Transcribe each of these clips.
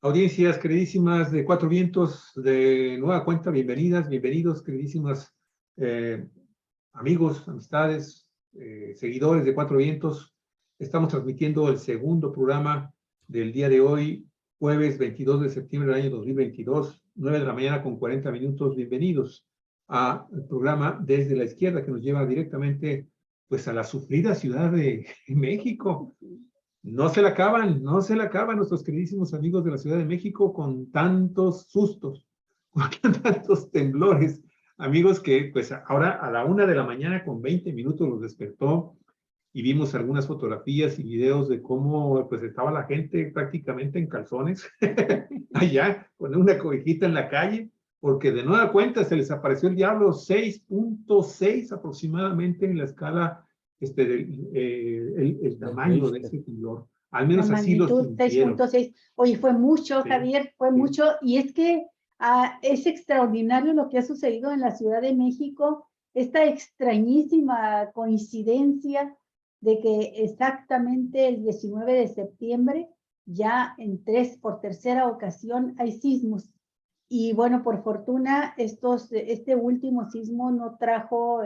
Audiencias queridísimas de Cuatro Vientos, de nueva cuenta, bienvenidas, bienvenidos, queridísimas amigos, amistades, seguidores de Cuatro Vientos. Estamos transmitiendo el segundo programa del día de hoy, jueves 22 de septiembre del año 2022, 9 de la mañana con 40 minutos. Bienvenidos al programa Desde la Izquierda, que nos lleva directamente pues, a la sufrida Ciudad de México. No se la acaban nuestros queridísimos amigos de la Ciudad de México con tantos sustos, con tantos temblores. Amigos que pues ahora a la 1 de la mañana con 20 minutos los despertó y vimos algunas fotografías y videos de cómo pues estaba la gente prácticamente en calzones allá con una cobijita en la calle, porque de nueva cuenta se les apareció el diablo 6.6 aproximadamente en la escala el tamaño de ese temblor. Al menos así lo sintieron. 6.6. Oye, fue mucho, sí, Javier, fue mucho. Y es que es extraordinario lo que ha sucedido en la Ciudad de México, esta extrañísima coincidencia de que exactamente el 19 de septiembre, ya por tercera ocasión, hay sismos. Y bueno, por fortuna, este último sismo no trajo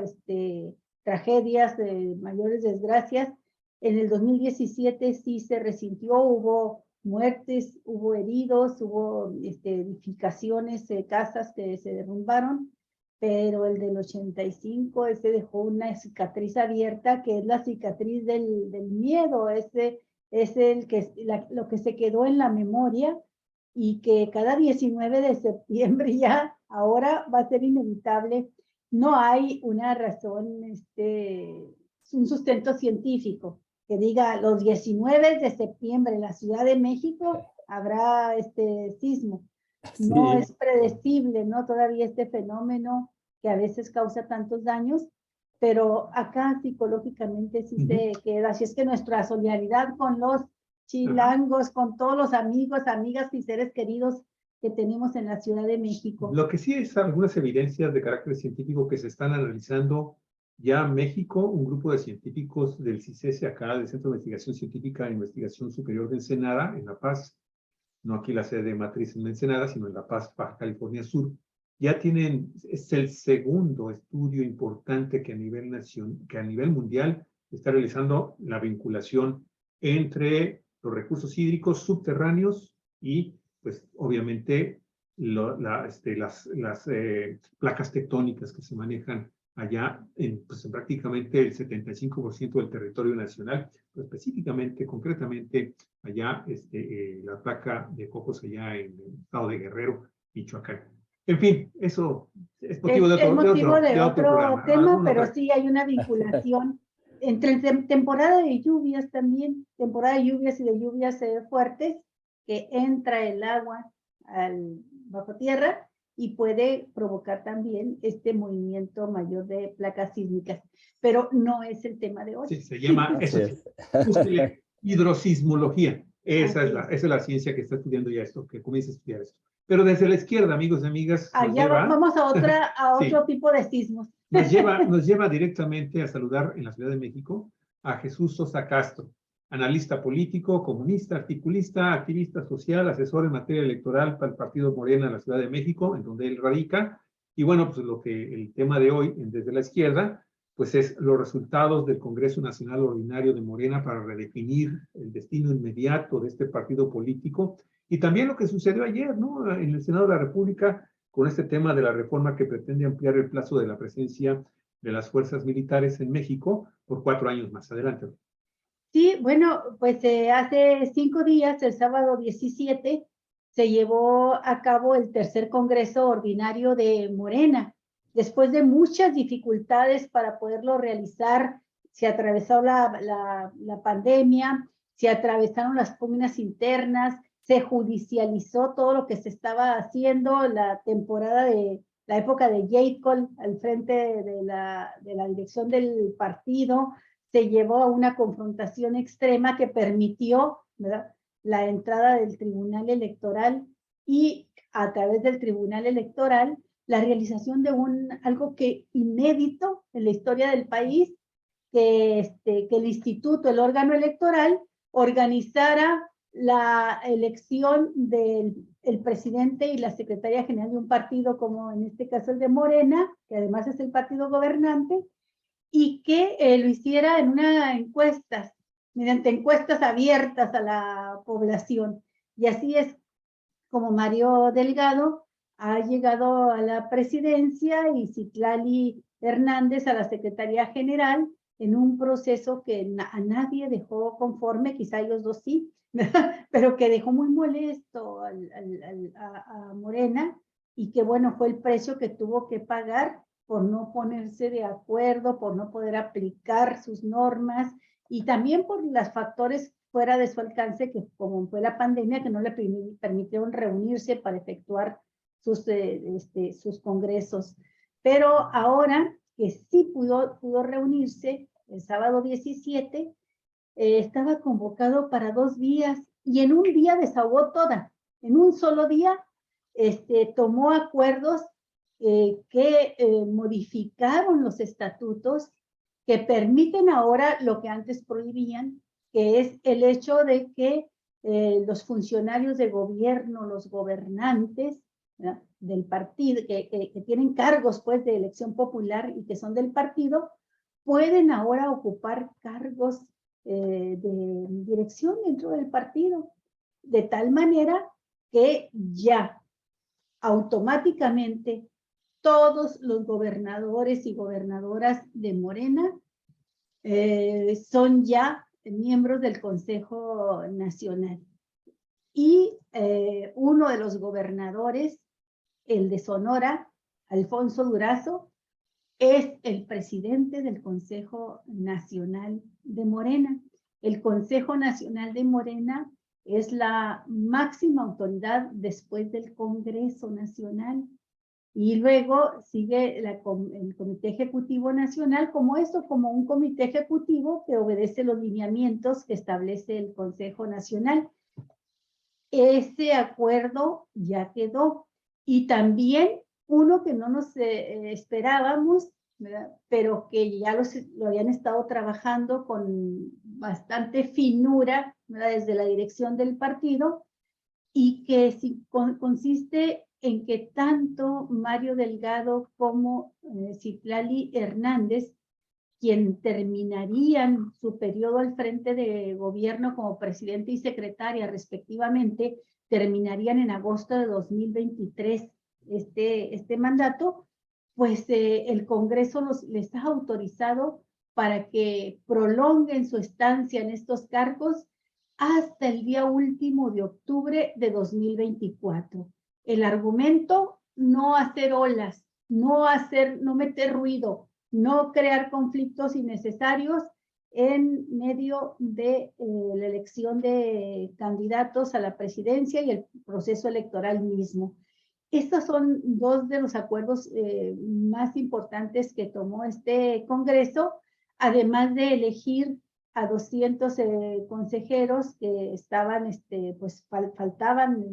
tragedias de mayores desgracias. En el 2017 sí se resintió, hubo muertes, hubo heridos, hubo edificaciones, casas que se derrumbaron, pero el del 85 ese dejó una cicatriz abierta, que es la cicatriz del miedo, es lo que se quedó en la memoria, y que cada 19 de septiembre ya ahora va a ser inevitable. No hay una razón, un sustento científico que diga los 19 de septiembre en la Ciudad de México habrá sismo. Sí. No es predecible, ¿no? Todavía este fenómeno que a veces causa tantos daños, pero acá psicológicamente sí se queda. Así es que nuestra solidaridad con los chilangos, con todos los amigos, amigas y seres queridos que tenemos en la Ciudad de México. Lo que sí es algunas evidencias de carácter científico que se están analizando ya en México, un grupo de científicos del CICESE acá, del Centro de Investigación Científica e Investigación Superior de Ensenada, en La Paz, no aquí la sede de matriz en Ensenada, sino en La Paz, Baja California Sur, ya tienen, es el segundo estudio importante que a nivel mundial está realizando la vinculación entre los recursos hídricos subterráneos y, pues, obviamente, las placas tectónicas que se manejan allá pues, en prácticamente el 75% del territorio nacional, pero específicamente, concretamente, allá la placa de Cocos allá en el estado de Guerrero, Michoacán. En fin, eso es motivo de otro tema, pero sí hay una vinculación entre temporada de lluvias también, temporada de lluvias y de lluvias fuertes, que entra el agua bajo tierra y puede provocar también este movimiento mayor de placas sísmicas, pero no es el tema de hoy. Sí, se llama hidrosismología. Esa es la ciencia que está estudiando ya esto, que comienza a estudiar esto. Pero desde la izquierda, amigos y amigas, vamos a otro tipo de sismos. Nos lleva directamente a saludar en la Ciudad de México a Jesús Sosa Castro, analista político, comunista, articulista, activista social, asesor en materia electoral para el Partido Morena en la Ciudad de México, en donde él radica. Y bueno, pues el tema de hoy, desde la izquierda, pues es los resultados del Congreso Nacional Ordinario de Morena para redefinir el destino inmediato de este partido político, y también lo que sucedió ayer, ¿no? En el Senado de la República, con este tema de la reforma que pretende ampliar el plazo de la presencia de las fuerzas militares en México por 4 años más. Adelante. Sí, bueno, pues hace 5 días, el sábado 17, se llevó a cabo el tercer Congreso Ordinario de Morena. Después de muchas dificultades para poderlo realizar, se atravesó la pandemia, se atravesaron las pugnas internas, se judicializó todo lo que se estaba haciendo, la época de Jacob al frente de la dirección del partido, se llevó a una confrontación extrema que permitió, ¿verdad?, la entrada del Tribunal Electoral, y a través del Tribunal Electoral la realización de algo que inédito en la historia del país, que el instituto, el órgano electoral, organizara la elección del presidente y la secretaria general de un partido, como en este caso el de Morena, que además es el partido gobernante, y que lo hiciera en una encuesta, mediante encuestas abiertas a la población. Y así es como Mario Delgado ha llegado a la presidencia y Citlali Hernández a la Secretaría General en un proceso que a nadie dejó conforme, quizá ellos dos sí, pero que dejó muy molesto a Morena, y que bueno, fue el precio que tuvo que pagar por no ponerse de acuerdo, por no poder aplicar sus normas, y también por los factores fuera de su alcance, que como fue la pandemia, que no le permitieron reunirse para efectuar sus congresos. Pero ahora que sí pudo reunirse, el sábado 17, estaba convocado para 2 días, y en un día desahogó toda. En un solo día tomó acuerdos que modificaron los estatutos, que permiten ahora lo que antes prohibían, que es el hecho de que los funcionarios de gobierno, los gobernantes, ¿verdad?, del partido, que tienen cargos pues de elección popular y que son del partido, pueden ahora ocupar cargos de dirección dentro del partido, de tal manera que ya automáticamente todos los gobernadores y gobernadoras de Morena son ya miembros del Consejo Nacional. Y uno de los gobernadores, el de Sonora, Alfonso Durazo, es el presidente del Consejo Nacional de Morena. El Consejo Nacional de Morena es la máxima autoridad después del Congreso Nacional. Y luego sigue el Comité Ejecutivo Nacional como un comité ejecutivo que obedece los lineamientos que establece el Consejo Nacional. Ese acuerdo ya quedó. Y también uno que no nos esperábamos, ¿verdad?, pero que ya lo habían estado trabajando con bastante finura, ¿verdad?, desde la dirección del partido, y que consiste en que tanto Mario Delgado como Citlali Hernández, quien terminarían su periodo al frente de gobierno como presidente y secretaria respectivamente, terminarían en agosto de 2023 este mandato, pues el Congreso les ha autorizado para que prolonguen su estancia en estos cargos hasta el día último de octubre de 2024. El argumento: no hacer olas, no meter ruido, no crear conflictos innecesarios en medio de la elección de candidatos a la presidencia y el proceso electoral mismo. Estos son dos de los acuerdos más importantes que tomó este Congreso, además de elegir a 200 consejeros que estaban, pues faltaban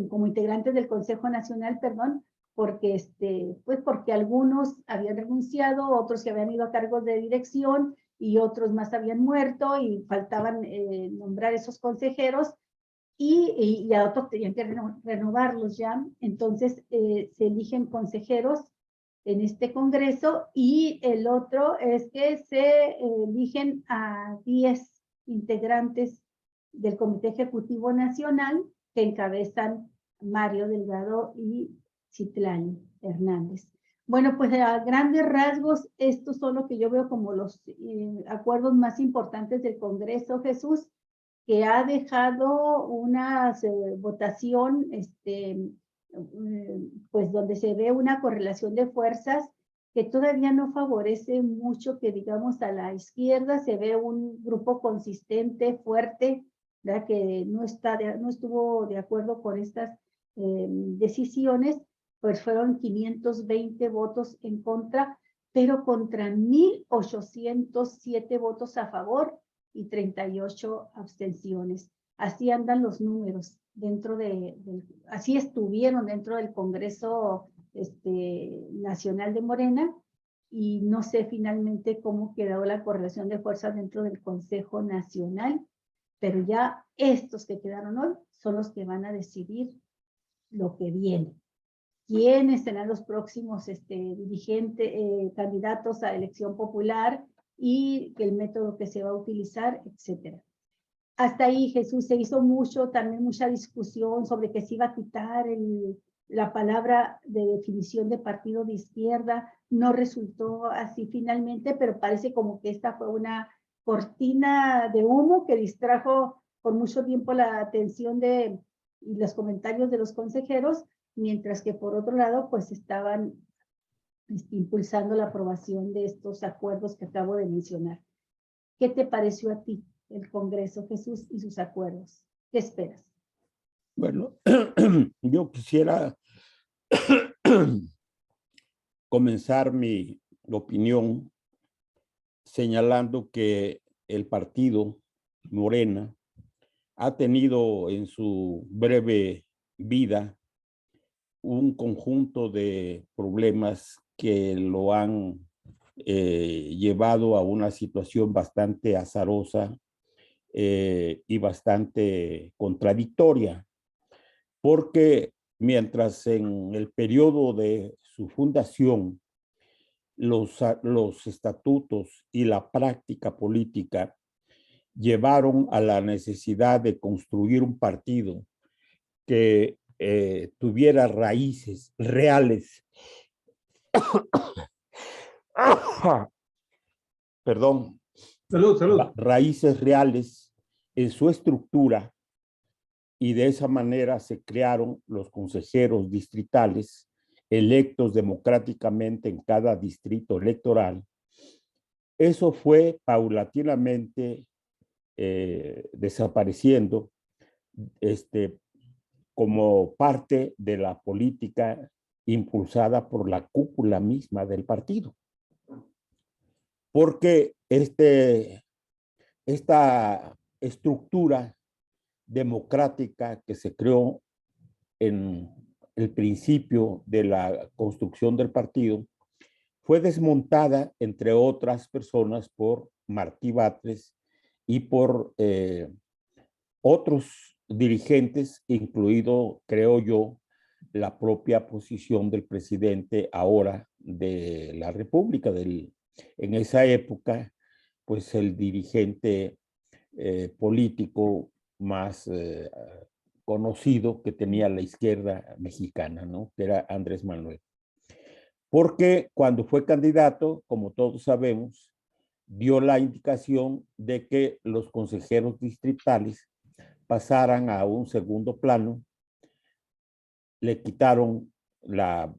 como integrantes del Consejo Nacional, perdón, porque, pues porque algunos habían renunciado, otros se habían ido a cargos de dirección y otros más habían muerto y faltaban nombrar esos consejeros, y a otros tenían que renovarlos ya. Entonces se eligen consejeros en este Congreso, y el otro es que se eligen a 10 integrantes del Comité Ejecutivo Nacional que encabezan Mario Delgado y Citlali Hernández. Bueno, pues a grandes rasgos, estos son lo que yo veo como los acuerdos más importantes del Congreso, Jesús, que ha dejado una votación, pues donde se ve una correlación de fuerzas que todavía no favorece mucho, que digamos a la izquierda se ve un grupo consistente, fuerte, ¿verdad?, que no estuvo de acuerdo con estas decisiones. Pues fueron 520 votos en contra, pero contra 1,807 votos a favor y 38 abstenciones. Así andan los números así estuvieron dentro del Congreso Nacional de Morena, y no sé finalmente cómo quedó la correlación de fuerzas dentro del Consejo Nacional, pero ya estos que quedaron hoy son los que van a decidir lo que viene. ¿Quiénes serán los próximos dirigentes, candidatos a elección popular y el método que se va a utilizar, etcétera? Hasta ahí, Jesús, se hizo también mucha discusión sobre que se iba a quitar la palabra de definición de partido de izquierda. No resultó así finalmente, pero parece como que esta fue una cortina de humo que distrajo por mucho tiempo la atención y los comentarios de los consejeros, mientras que por otro lado, pues estaban impulsando la aprobación de estos acuerdos que acabo de mencionar. ¿Qué te pareció a ti el Congreso, Jesús, y sus acuerdos? ¿Qué esperas? Bueno, yo quisiera comenzar mi opinión señalando que el partido Morena ha tenido en su breve vida un conjunto de problemas que lo han llevado a una situación bastante azarosa y bastante contradictoria, porque mientras en el periodo de su fundación los estatutos y la práctica política llevaron a la necesidad de construir un partido que tuviera raíces reales, perdón, Salud. Raíces reales en su estructura, y de esa manera se crearon los consejeros distritales electos democráticamente en cada distrito electoral. Eso fue paulatinamente desapareciendo como parte de la política impulsada por la cúpula misma del partido. Porque esta estructura democrática que se creó en el principio de la construcción del partido fue desmontada, entre otras personas, por Martí Batres y por otros dirigentes, incluido, creo yo, la propia posición del presidente ahora de la República. En esa época, pues el dirigente político más conocido que tenía la izquierda mexicana, ¿no? Que era Andrés Manuel. Porque cuando fue candidato, como todos sabemos, dio la indicación de que los consejeros distritales pasaran a un segundo plano, le quitaron la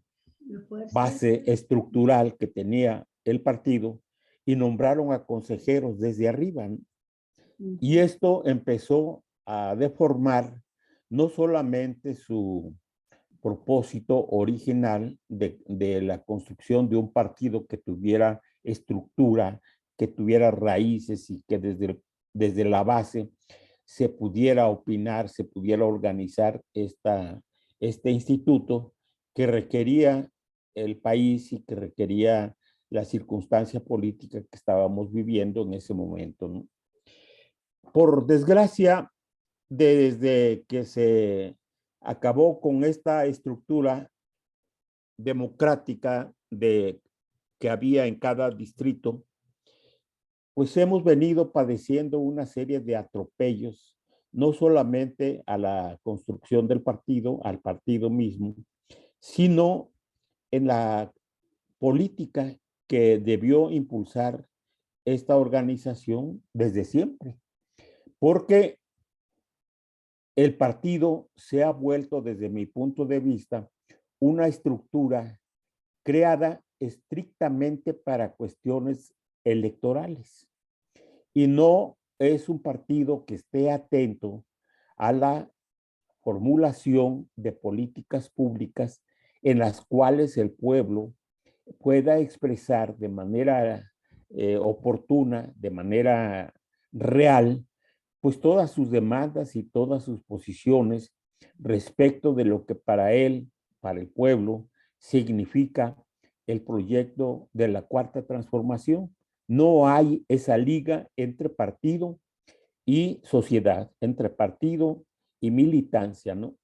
base estructural que tenía el partido y nombraron a consejeros desde arriba. Y esto empezó a deformar no solamente su propósito original de la construcción de un partido que tuviera estructura, que tuviera raíces y que desde la base se pudiera opinar, se pudiera organizar este instituto que requería el país y que requería la circunstancia política que estábamos viviendo en ese momento, ¿no? Por desgracia, desde que se acabó con esta estructura democrática que había en cada distrito, pues hemos venido padeciendo una serie de atropellos, no solamente a la construcción del partido, al partido mismo, sino en la política que debió impulsar esta organización desde siempre. Porque el partido se ha vuelto, desde mi punto de vista, una estructura creada estrictamente para cuestiones electorales. Y no es un partido que esté atento a la formulación de políticas públicas en las cuales el pueblo pueda expresar de manera oportuna, de manera real, pues todas sus demandas y todas sus posiciones respecto de lo que para él, para el pueblo, significa el proyecto de la Cuarta Transformación. No hay esa liga entre partido y sociedad, entre partido y militancia, ¿no?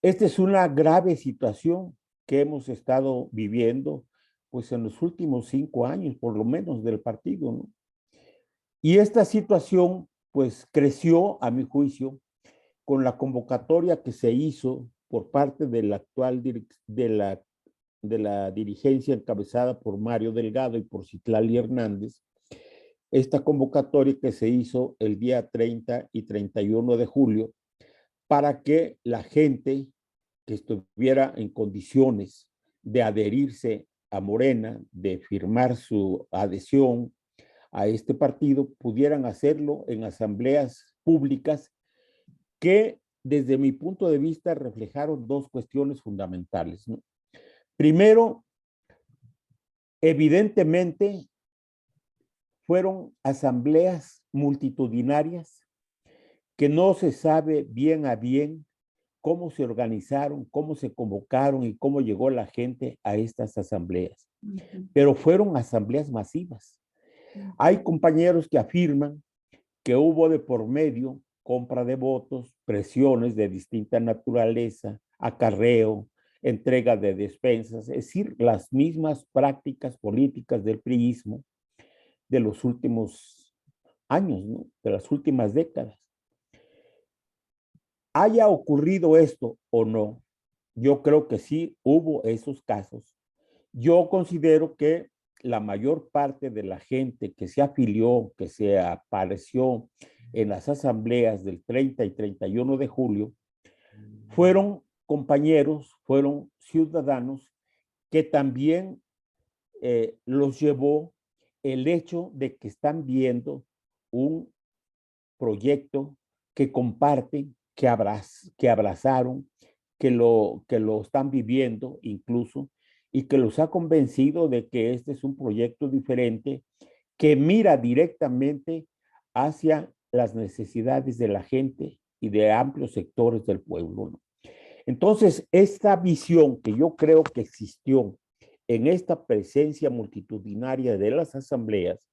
Esta es una grave situación que hemos estado viviendo, pues en los últimos 5 años, por lo menos, del partido, ¿no? Y esta situación, pues, creció, a mi juicio, con la convocatoria que se hizo por parte de la actual de la dirigencia encabezada por Mario Delgado y por Citlali Hernández, esta convocatoria que se hizo el día 30 y 31 de julio para que la gente que estuviera en condiciones de adherirse a Morena, de firmar su adhesión a este partido, pudieran hacerlo en asambleas públicas que, desde mi punto de vista, reflejaron dos cuestiones fundamentales, ¿no? Primero, evidentemente, fueron asambleas multitudinarias que no se sabe bien a bien cómo se organizaron, cómo se convocaron y cómo llegó la gente a estas asambleas. Pero fueron asambleas masivas. Hay compañeros que afirman que hubo de por medio compra de votos, presiones de distinta naturaleza, acarreo, entrega de despensas, es decir, las mismas prácticas políticas del priismo de los últimos años, ¿no? De las últimas décadas. Haya ocurrido esto o no, yo creo que sí hubo esos casos. Yo considero que la mayor parte de la gente que se afilió, que se apareció en las asambleas del 30 y 31 de julio, fueron compañeros, fueron ciudadanos que también los llevó el hecho de que están viendo un proyecto que comparten, que abrazaron, que lo están viviendo incluso, y que los ha convencido de que este es un proyecto diferente que mira directamente hacia las necesidades de la gente y de amplios sectores del pueblo, ¿no? Entonces, esta visión que yo creo que existió en esta presencia multitudinaria de las asambleas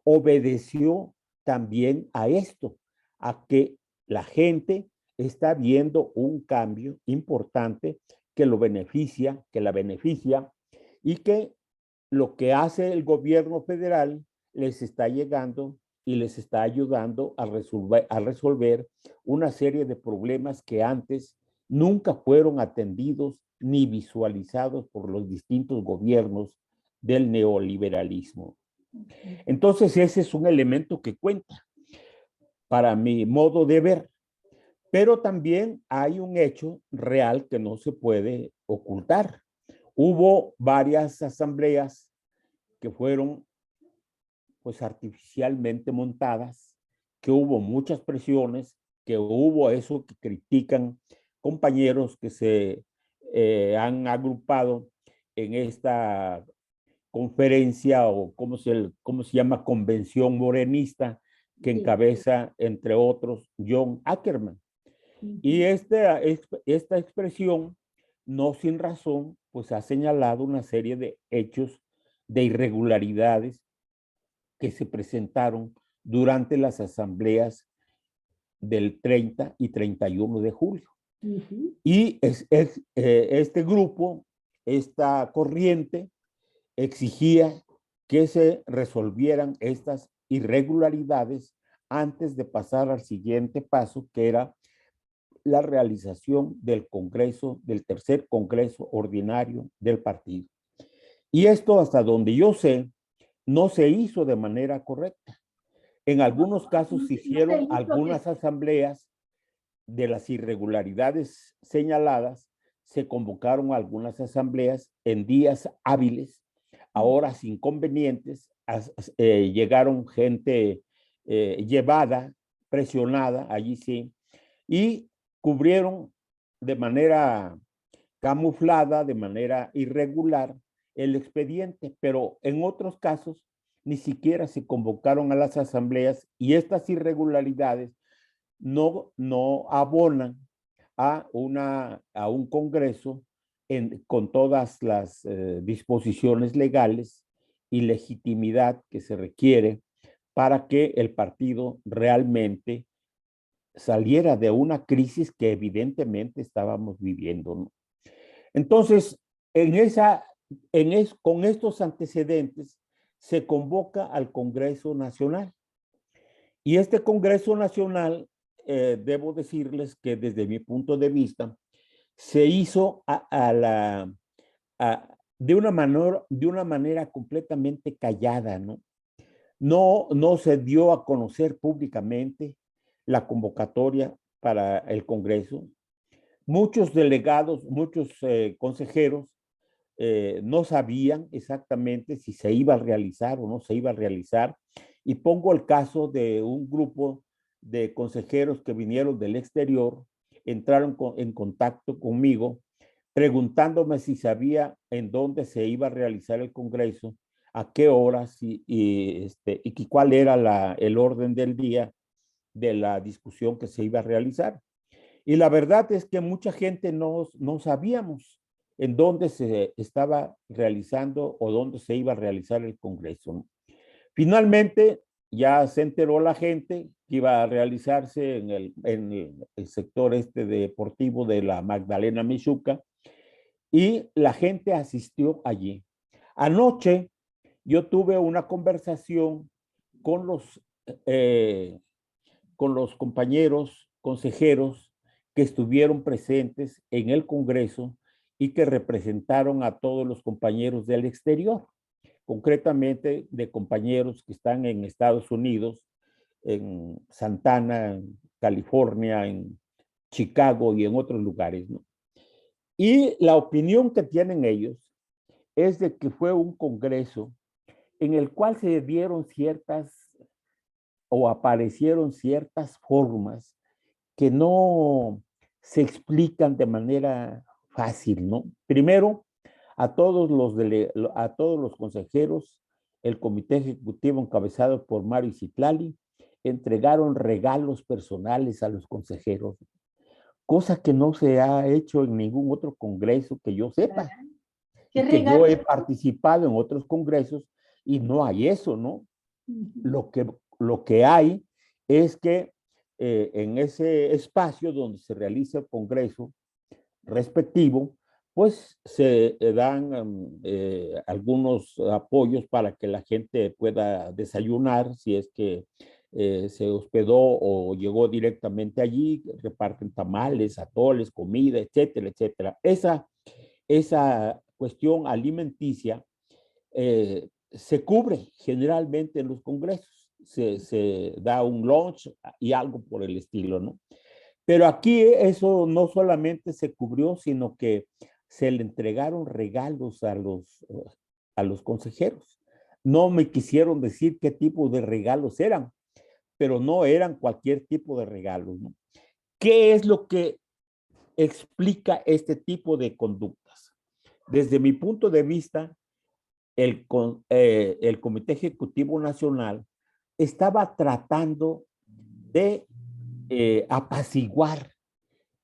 obedeció también a esto, a que la gente está viendo un cambio importante que lo beneficia, que la beneficia, y que lo que hace el gobierno federal les está llegando y les está ayudando a resolver una serie de problemas que antes nunca fueron atendidos ni visualizados por los distintos gobiernos del neoliberalismo. Entonces, ese es un elemento que cuenta para mi modo de ver. Pero también hay un hecho real que no se puede ocultar. Hubo varias asambleas que fueron, pues, artificialmente montadas, que hubo muchas presiones, que hubo eso que critican compañeros que se han agrupado en esta conferencia o cómo se llama, convención morenista, que encabeza, entre otros, John Ackerman. Y esta expresión, no sin razón, pues ha señalado una serie de hechos de irregularidades que se presentaron durante las asambleas del 30 y 31 de julio. Y este grupo, esta corriente, exigía que se resolvieran estas irregularidades antes de pasar al siguiente paso, que era la realización del Congreso, del tercer Congreso ordinario del partido. Y esto, hasta donde yo sé, no se hizo de manera correcta. En algunos casos se hicieron algunas asambleas de las irregularidades señaladas, se convocaron algunas asambleas en días hábiles, a horas inconvenientes, llegaron gente llevada, presionada, allí sí, y cubrieron de manera camuflada, de manera irregular, el expediente, pero en otros casos ni siquiera se convocaron a las asambleas y estas irregularidades no abonan a un Congreso con todas las disposiciones legales y legitimidad que se requiere para que el partido realmente saliera de una crisis que evidentemente estábamos viviendo, ¿no? Entonces, con estos antecedentes, se convoca al Congreso Nacional. Y este Congreso Nacional, debo decirles que desde mi punto de vista, se hizo de una manera completamente callada, ¿no? No se dio a conocer públicamente la convocatoria para el Congreso. Muchos delegados, muchos consejeros no sabían exactamente si se iba a realizar o no se iba a realizar. Y pongo el caso de un grupo de consejeros que vinieron del exterior, entraron en contacto conmigo, preguntándome si sabía en dónde se iba a realizar el Congreso, a qué horas y cuál era el orden del día de la discusión que se iba a realizar. Y la verdad es que mucha gente no sabíamos en dónde se estaba realizando o dónde se iba a realizar el Congreso, ¿no? Finalmente, ya se enteró la gente que iba a realizarse en el sector deportivo de la Magdalena Mixhuca, y la gente asistió allí. Anoche yo tuve una conversación con los compañeros consejeros que estuvieron presentes en el Congreso y que representaron a todos los compañeros del exterior, concretamente de compañeros que están en Estados Unidos, en Santana, en California, en Chicago y en otros lugares, ¿no? Y la opinión que tienen ellos es de que fue un congreso en el cual se dieron aparecieron ciertas formas que no se explican de manera fácil, ¿no? Primero, a todos los consejeros, el comité ejecutivo encabezado por Mario Citlali, entregaron regalos personales a los consejeros, cosa que no se ha hecho en ningún otro congreso que yo sepa. ¿Qué Y que yo he regalo? participado en otros congresos y no hay eso, ¿no? Lo que hay es que en ese espacio donde se realiza el congreso respectivo, pues se dan algunos apoyos para que la gente pueda desayunar, si es que se hospedó o llegó directamente allí, reparten tamales, atoles, comida, etcétera, etcétera. Esa cuestión alimenticia se cubre generalmente en los congresos, se da un lunch y algo por el estilo, ¿no? Pero aquí eso no solamente se cubrió, sino que se le entregaron regalos a los consejeros. No me quisieron decir qué tipo de regalos eran, pero no eran cualquier tipo de regalos, ¿no? ¿Qué es lo que explica este tipo de conductas? Desde mi punto de vista, el Comité Ejecutivo Nacional estaba tratando de apaciguar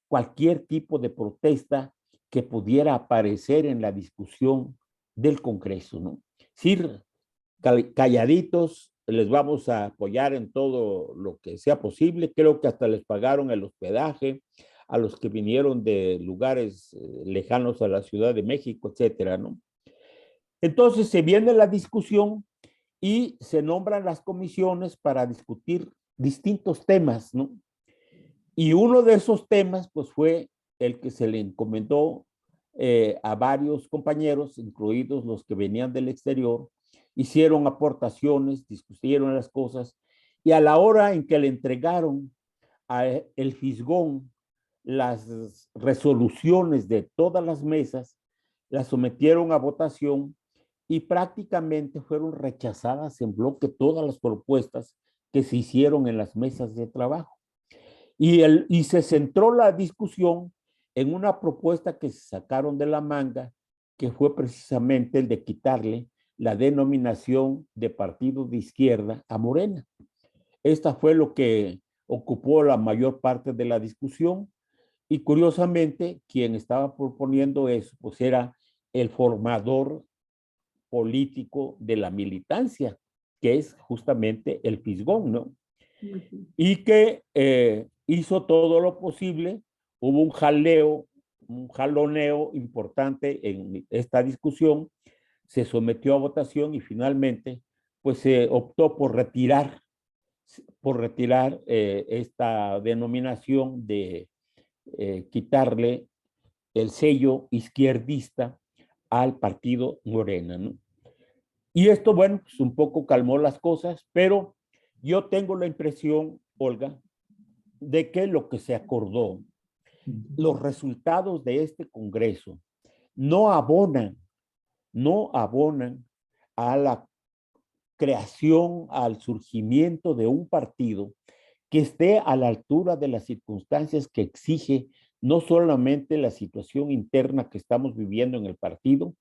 cualquier tipo de protesta que pudiera aparecer en la discusión del Congreso, ¿no? Sí, calladitos, les vamos a apoyar en todo lo que sea posible. Creo que hasta les pagaron el hospedaje a los que vinieron de lugares lejanos a la Ciudad de México, etcétera, ¿no? Entonces se viene la discusión y se nombran las comisiones para discutir distintos temas, ¿no? Y uno de esos temas, pues, fue el que se le encomendó a varios compañeros, incluidos los que venían del exterior, hicieron aportaciones, discutieron las cosas, y a la hora en que le entregaron a el Fisgón las resoluciones de todas las mesas, las sometieron a votación y prácticamente fueron rechazadas en bloque todas las propuestas que se hicieron en las mesas de trabajo. Y se centró la discusión en una propuesta que se sacaron de la manga, que fue precisamente el de quitarle la denominación de partido de izquierda a Morena. Esta fue lo que ocupó la mayor parte de la discusión Y curiosamente, quien estaba proponiendo eso, pues era el formador político de la militancia, que es justamente el Fisgón, ¿no? Y que hizo todo lo posible. Hubo un jaleo, un jaloneo importante en esta discusión, se sometió a votación y finalmente pues se optó por retirar esta denominación de quitarle el sello izquierdista al partido Morena, ¿no? Y esto, bueno, pues un poco calmó las cosas, pero yo tengo la impresión, Olga, de que lo que se acordó, los resultados de este Congreso, no abonan, no abonan a la creación, al surgimiento de un partido que esté a la altura de las circunstancias que exige no solamente la situación interna que estamos viviendo en el partido,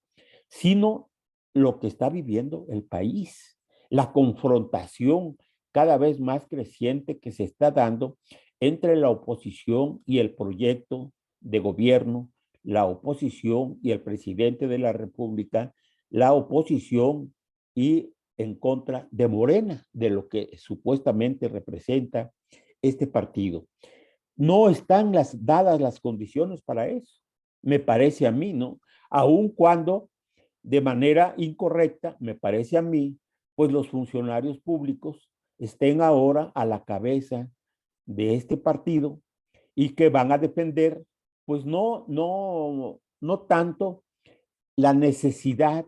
sino lo que está viviendo el país, la confrontación cada vez más creciente que se está dando entre la oposición y el proyecto de gobierno, la oposición y el presidente de la República, la oposición y en contra de Morena, de lo que supuestamente representa este partido. No están dadas las condiciones para eso, me parece a mí, ¿no? Aun cuando de manera incorrecta, me parece a mí, pues los funcionarios públicos estén ahora a la cabeza de este partido y que van a defender, pues no tanto la necesidad,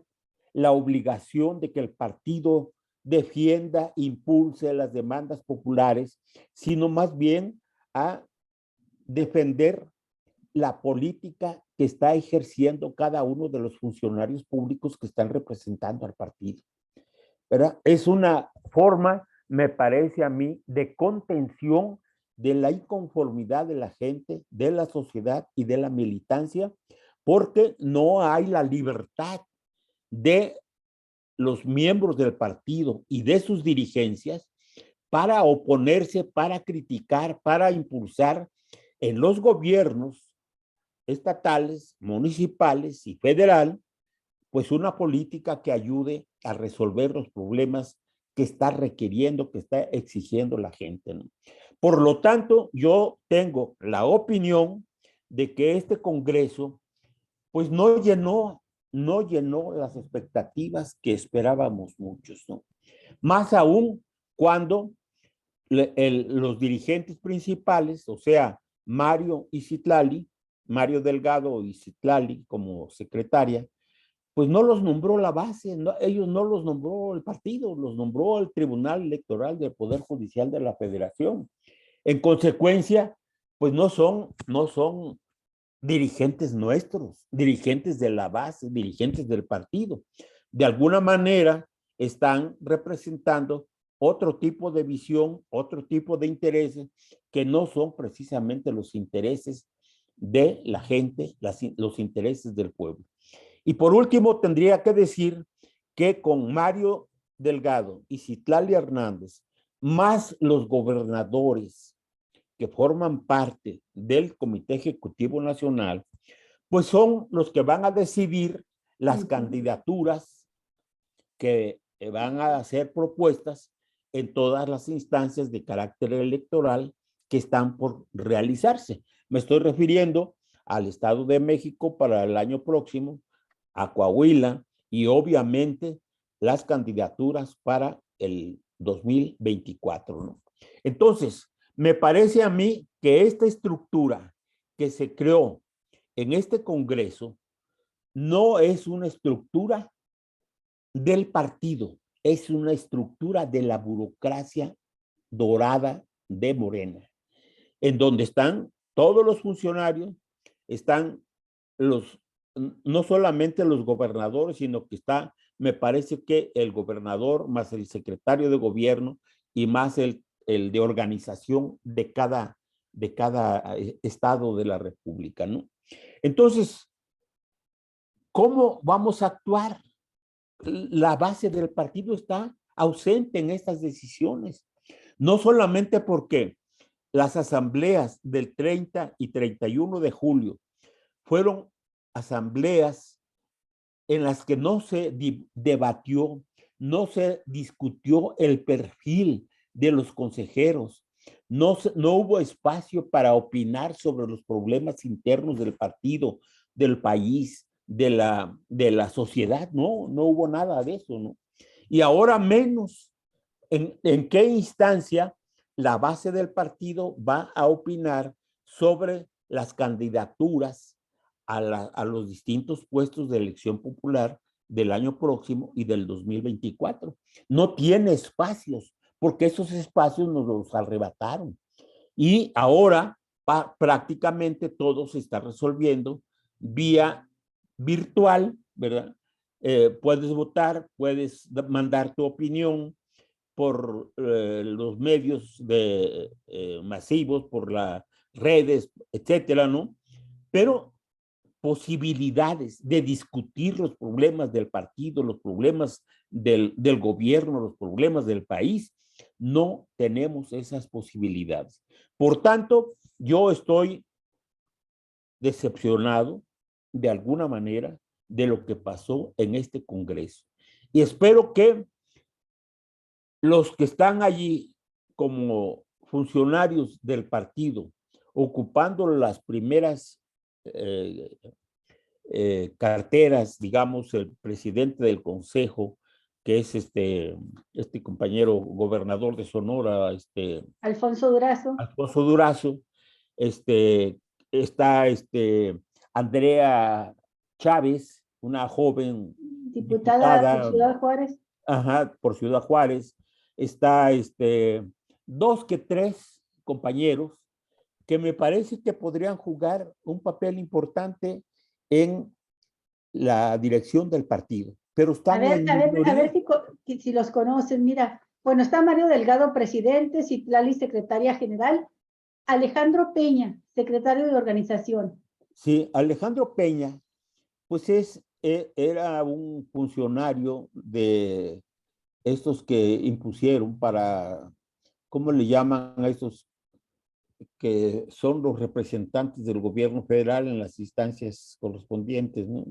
la obligación de que el partido defienda, impulse las demandas populares, sino más bien a defender la política que está ejerciendo cada uno de los funcionarios públicos que están representando al partido, ¿verdad? Es una forma, me parece a mí, de contención de la inconformidad de la gente, de la sociedad y de la militancia, porque no hay la libertad de los miembros del partido y de sus dirigencias para oponerse, para criticar, para impulsar en los gobiernos estatales, municipales y federal, pues una política que ayude a resolver los problemas que está requiriendo, que está exigiendo la gente, ¿no? Por lo tanto, yo tengo la opinión de que este Congreso, pues no llenó las expectativas que esperábamos muchos, ¿no? Más aún cuando los dirigentes principales, o sea, Mario Delgado y Citlali como secretaria, pues no los nombró la base, no, ellos no los nombró el partido, los nombró el Tribunal Electoral del Poder Judicial de la Federación. En consecuencia, pues no son dirigentes nuestros, dirigentes de la base, dirigentes del partido. De alguna manera están representando otro tipo de visión, otro tipo de intereses que no son precisamente los intereses de la gente, los intereses del pueblo. Y por último, tendría que decir que con Mario Delgado y Citlali Hernández, más los gobernadores que forman parte del Comité Ejecutivo Nacional, pues son los que van a decidir las candidaturas que van a ser propuestas en todas las instancias de carácter electoral que están por realizarse. Me estoy refiriendo al Estado de México para el año próximo, a Coahuila y obviamente las candidaturas para el 2024, ¿no? Entonces, me parece a mí que esta estructura que se creó en este Congreso no es una estructura del partido, es una estructura de la burocracia dorada de Morena, en donde están todos los funcionarios, están no solamente los gobernadores, sino que está, me parece que el gobernador más el secretario de gobierno y más el de organización de cada estado de la República, ¿no? Entonces, ¿cómo vamos a actuar? La base del partido está ausente en estas decisiones, no solamente porque las asambleas del 30 y 31 de julio fueron asambleas en las que no se debatió, no se discutió el perfil de los consejeros, no hubo espacio para opinar sobre los problemas internos del partido, del país, de la sociedad, no hubo nada de eso, ¿no? Y ahora menos, ¿en qué instancia la base del partido va a opinar sobre las candidaturas a los distintos puestos de elección popular del año próximo y del 2024? No tiene espacios, porque esos espacios nos los arrebataron. Y ahora prácticamente todo se está resolviendo vía virtual, ¿verdad? Puedes votar, puedes mandar tu opinión por los medios masivos, por las redes, etcétera, ¿no? Pero posibilidades de discutir los problemas del partido, los problemas del gobierno, los problemas del país, no tenemos esas posibilidades. Por tanto, yo estoy decepcionado de alguna manera de lo que pasó en este Congreso. Y espero que los que están allí como funcionarios del partido, ocupando las primeras carteras, digamos, el presidente del consejo, que es este compañero gobernador de Sonora, Alfonso Durazo. Alfonso Durazo, está Andrea Chávez, una joven diputada por Ciudad Juárez. Ajá, por Ciudad Juárez. Está dos que tres compañeros que me parece que podrían jugar un papel importante en la dirección del partido, pero están a ver si los conocen. Mira, bueno, está Mario Delgado, presidente, Citlali, secretaria general, Alejandro Peña, secretario de organización. Sí, Alejandro Peña, pues era un funcionario de estos que impusieron para, ¿cómo le llaman a estos que son los representantes del gobierno federal en las instancias correspondientes, ¿no?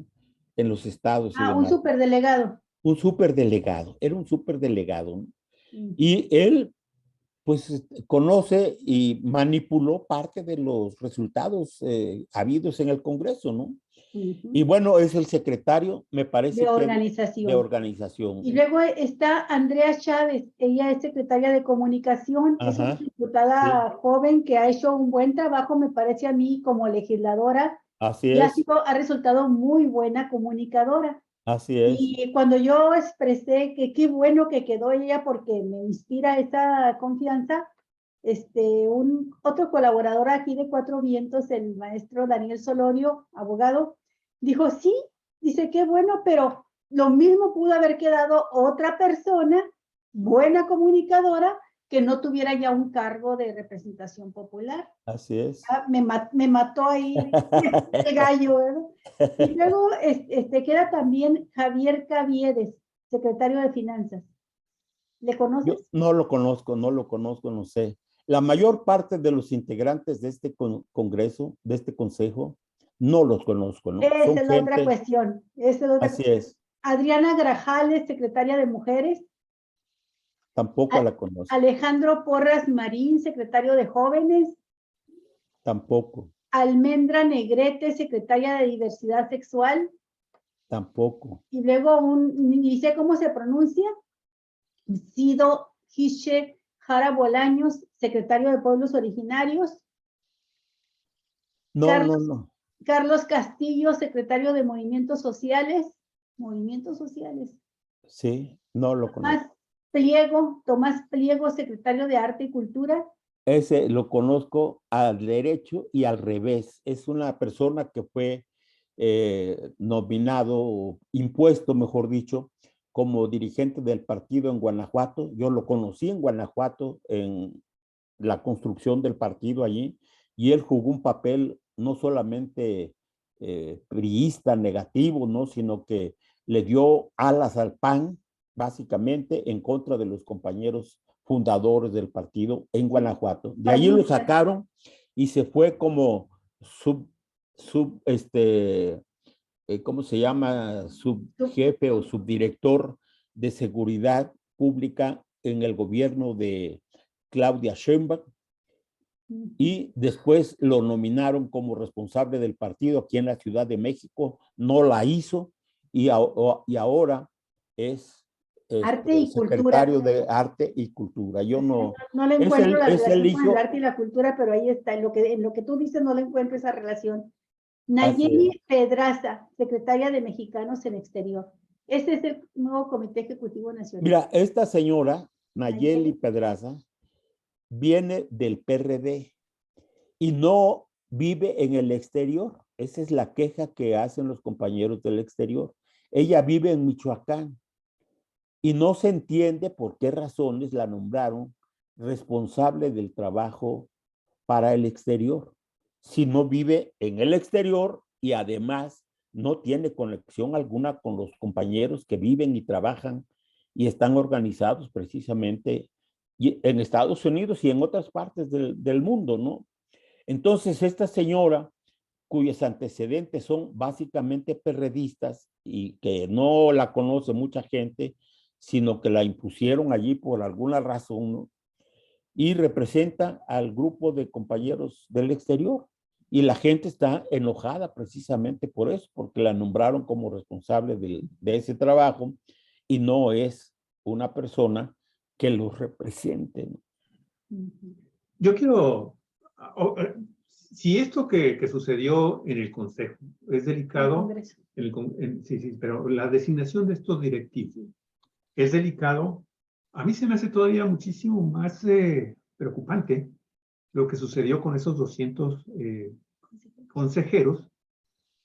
En los estados y demás. Un superdelegado. Un superdelegado, era un superdelegado, ¿no? Y él, pues, conoce y manipuló parte de los resultados habidos en el Congreso, ¿no? Y bueno, es el secretario, me parece, de organización. De organización. Y luego está Andrea Chávez, ella es secretaria de comunicación, es una diputada joven que ha hecho un buen trabajo, me parece a mí, como legisladora. Así y es. ha resultado muy buena comunicadora. Así es. Y cuando yo expresé que qué bueno que quedó ella porque me inspira esa confianza, otro colaborador aquí de Cuatro Vientos, el maestro Daniel Solorio, abogado, dijo, sí, dice, qué bueno, pero lo mismo pudo haber quedado otra persona, buena comunicadora, que no tuviera ya un cargo de representación popular. Así es. Me mató ahí el gallo, ¿verdad? Y luego queda también Javier Caviedes, secretario de Finanzas. ¿Le conoces? Yo no lo conozco, no sé. La mayor parte de los integrantes de este congreso, de este consejo, no los conozco, ¿no? Esa es la otra cuestión. Así es. Adriana Grajales, secretaria de Mujeres. Tampoco la conozco. Alejandro Porras Marín, secretario de Jóvenes. Tampoco. Almendra Negrete, secretaria de Diversidad Sexual. Tampoco. Y luego ni sé cómo se pronuncia, Sido Gishe Jara Bolaños, secretario de Pueblos Originarios. No. Carlos Castillo, secretario de Movimientos Sociales. Movimientos Sociales. Sí, no lo conozco. Tomás Pliego, secretario de Arte y Cultura. Ese lo conozco al derecho y al revés. Es una persona que fue nominado, impuesto, mejor dicho, como dirigente del partido en Guanajuato. Yo lo conocí en Guanajuato, en la construcción del partido allí, y él jugó un papel no solamente priista, negativo, ¿no? Sino que le dio alas al PAN, básicamente, en contra de los compañeros fundadores del partido en Guanajuato. De allí lo sacaron y se fue como ¿cómo se llama? Subjefe o subdirector de seguridad pública en el gobierno de Claudia Sheinbaum, y después lo nominaron como responsable del partido aquí en la Ciudad de México, no la hizo, y ahora es Arte y secretario cultura. de Arte y Cultura. Yo no... No le encuentro la relación con hijo, el arte y la cultura, pero ahí está, en lo que tú dices no le encuentro esa relación. Nayeli Pedraza, secretaria de Mexicanos en Exterior. Este es el nuevo Comité Ejecutivo Nacional. Mira, esta señora, Nayeli Pedraza, viene del PRD y no vive en el exterior. Esa es la queja que hacen los compañeros del exterior. Ella vive en Michoacán y no se entiende por qué razones la nombraron responsable del trabajo para el exterior, si no vive en el exterior y además no tiene conexión alguna con los compañeros que viven y trabajan y están organizados precisamente en Estados Unidos y en otras partes del mundo, ¿no? Entonces, esta señora, cuyos antecedentes son básicamente perredistas y que no la conoce mucha gente, sino que la impusieron allí por alguna razón, ¿no? Y representa al grupo de compañeros del exterior. Y la gente está enojada precisamente por eso, porque la nombraron como responsable de ese trabajo y no es una persona que los represente, ¿no? Yo quiero, si esto que sucedió en el Consejo es delicado, sí, pero la designación de estos directivos es delicado, a mí se me hace todavía muchísimo más preocupante lo que sucedió con esos 200 consejeros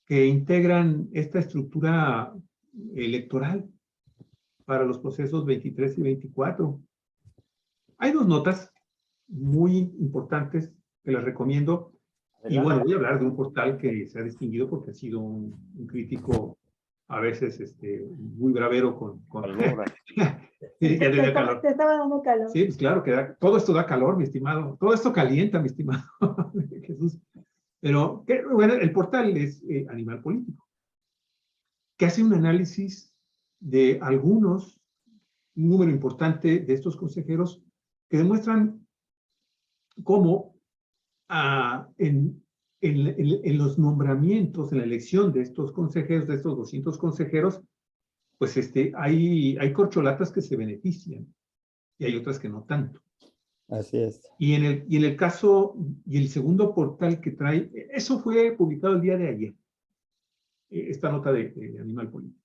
que integran esta estructura electoral para los procesos 23 y 24. Hay dos notas muy importantes que las recomiendo. Y bueno, voy a hablar de un portal que se ha distinguido porque ha sido un crítico a veces muy bravero con Sí, te estaba dando calor. Sí, pues claro, todo esto da calor, mi estimado. Todo esto calienta, mi estimado Jesús. Pero bueno, el portal es Animal Político, que hace un análisis de un número importante de estos consejeros que demuestran cómo en los nombramientos, en la elección de estos consejeros, de estos 200 consejeros, pues hay corcholatas que se benefician y hay otras que no tanto. Así es. Y en el caso, y el segundo portal que trae, eso fue publicado el día de ayer, esta nota de Animal Político,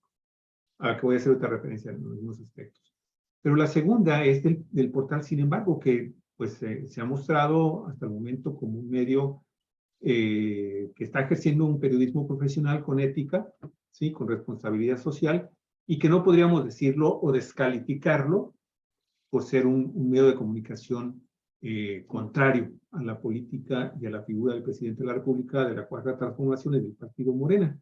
a la que voy a hacer otra referencia en algunos aspectos. Pero la segunda es del portal, sin embargo, que pues se ha mostrado hasta el momento como un medio que está ejerciendo un periodismo profesional con ética, ¿sí? Con responsabilidad social, y que no podríamos decirlo o descalificarlo por ser un medio de comunicación contrario a la política y a la figura del presidente de la República, de la Cuarta Transformación y del Partido Morena.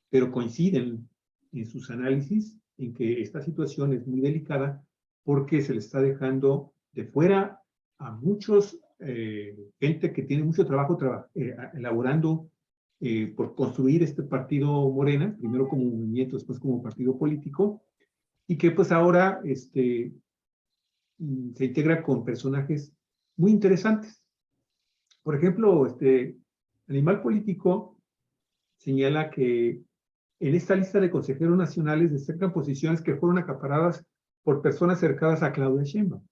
Pero coinciden en sus análisis en que esta situación es muy delicada porque se le está dejando de fuera a muchos gente que tiene mucho trabajo elaborando por construir este partido Morena, primero como movimiento, después como partido político, y que pues ahora se integra con personajes muy interesantes. Por ejemplo, Animal Político señala que en esta lista de consejeros nacionales destacan posiciones que fueron acaparadas por personas cercanas a Claudia Sheinbaum,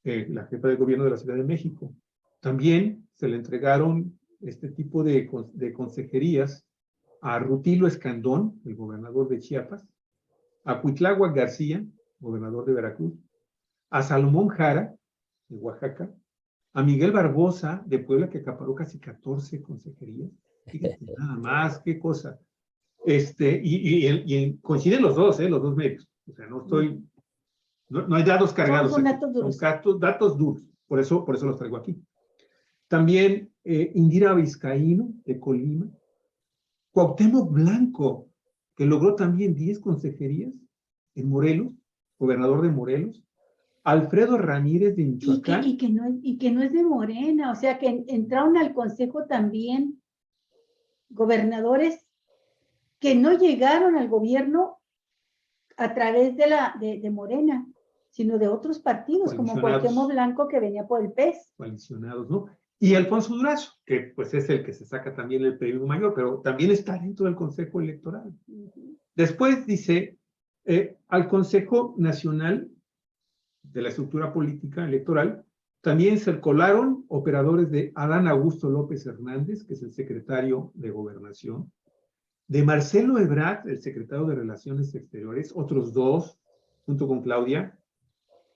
la jefa de gobierno de la Ciudad de México. También se le entregaron este tipo de consejerías a Rutilio Escandón, el gobernador de Chiapas, a Cuitláhuac García, gobernador de Veracruz, a Salomón Jara, de Oaxaca, a Miguel Barbosa, de Puebla, que acaparó casi 14 consejerías. Fíjate, nada más, qué cosa. Coinciden los dos medios. O sea, no hay datos cargados. Son datos duros. Son datos duros. Por eso los traigo aquí. También Indira Vizcaíno, de Colima. Cuauhtémoc Blanco, que logró también 10 consejerías en Morelos, gobernador de Morelos. Alfredo Ramírez de Michoacán. Y que no es de Morena, o sea, que entraron al consejo también gobernadores que no llegaron al gobierno a través de Morena, sino de otros partidos, como Cuauhtémoc Blanco, que venía por el PES. Coalicionados, ¿no? Y Alfonso Durazo, que pues es el que se saca también el premio mayor, pero también está dentro del Consejo Electoral. Después dice, al Consejo Nacional de la Estructura Política Electoral, también se colaron operadores de Adán Augusto López Hernández, que es el secretario de Gobernación, de Marcelo Ebrard, el secretario de Relaciones Exteriores, otros dos, junto con Claudia,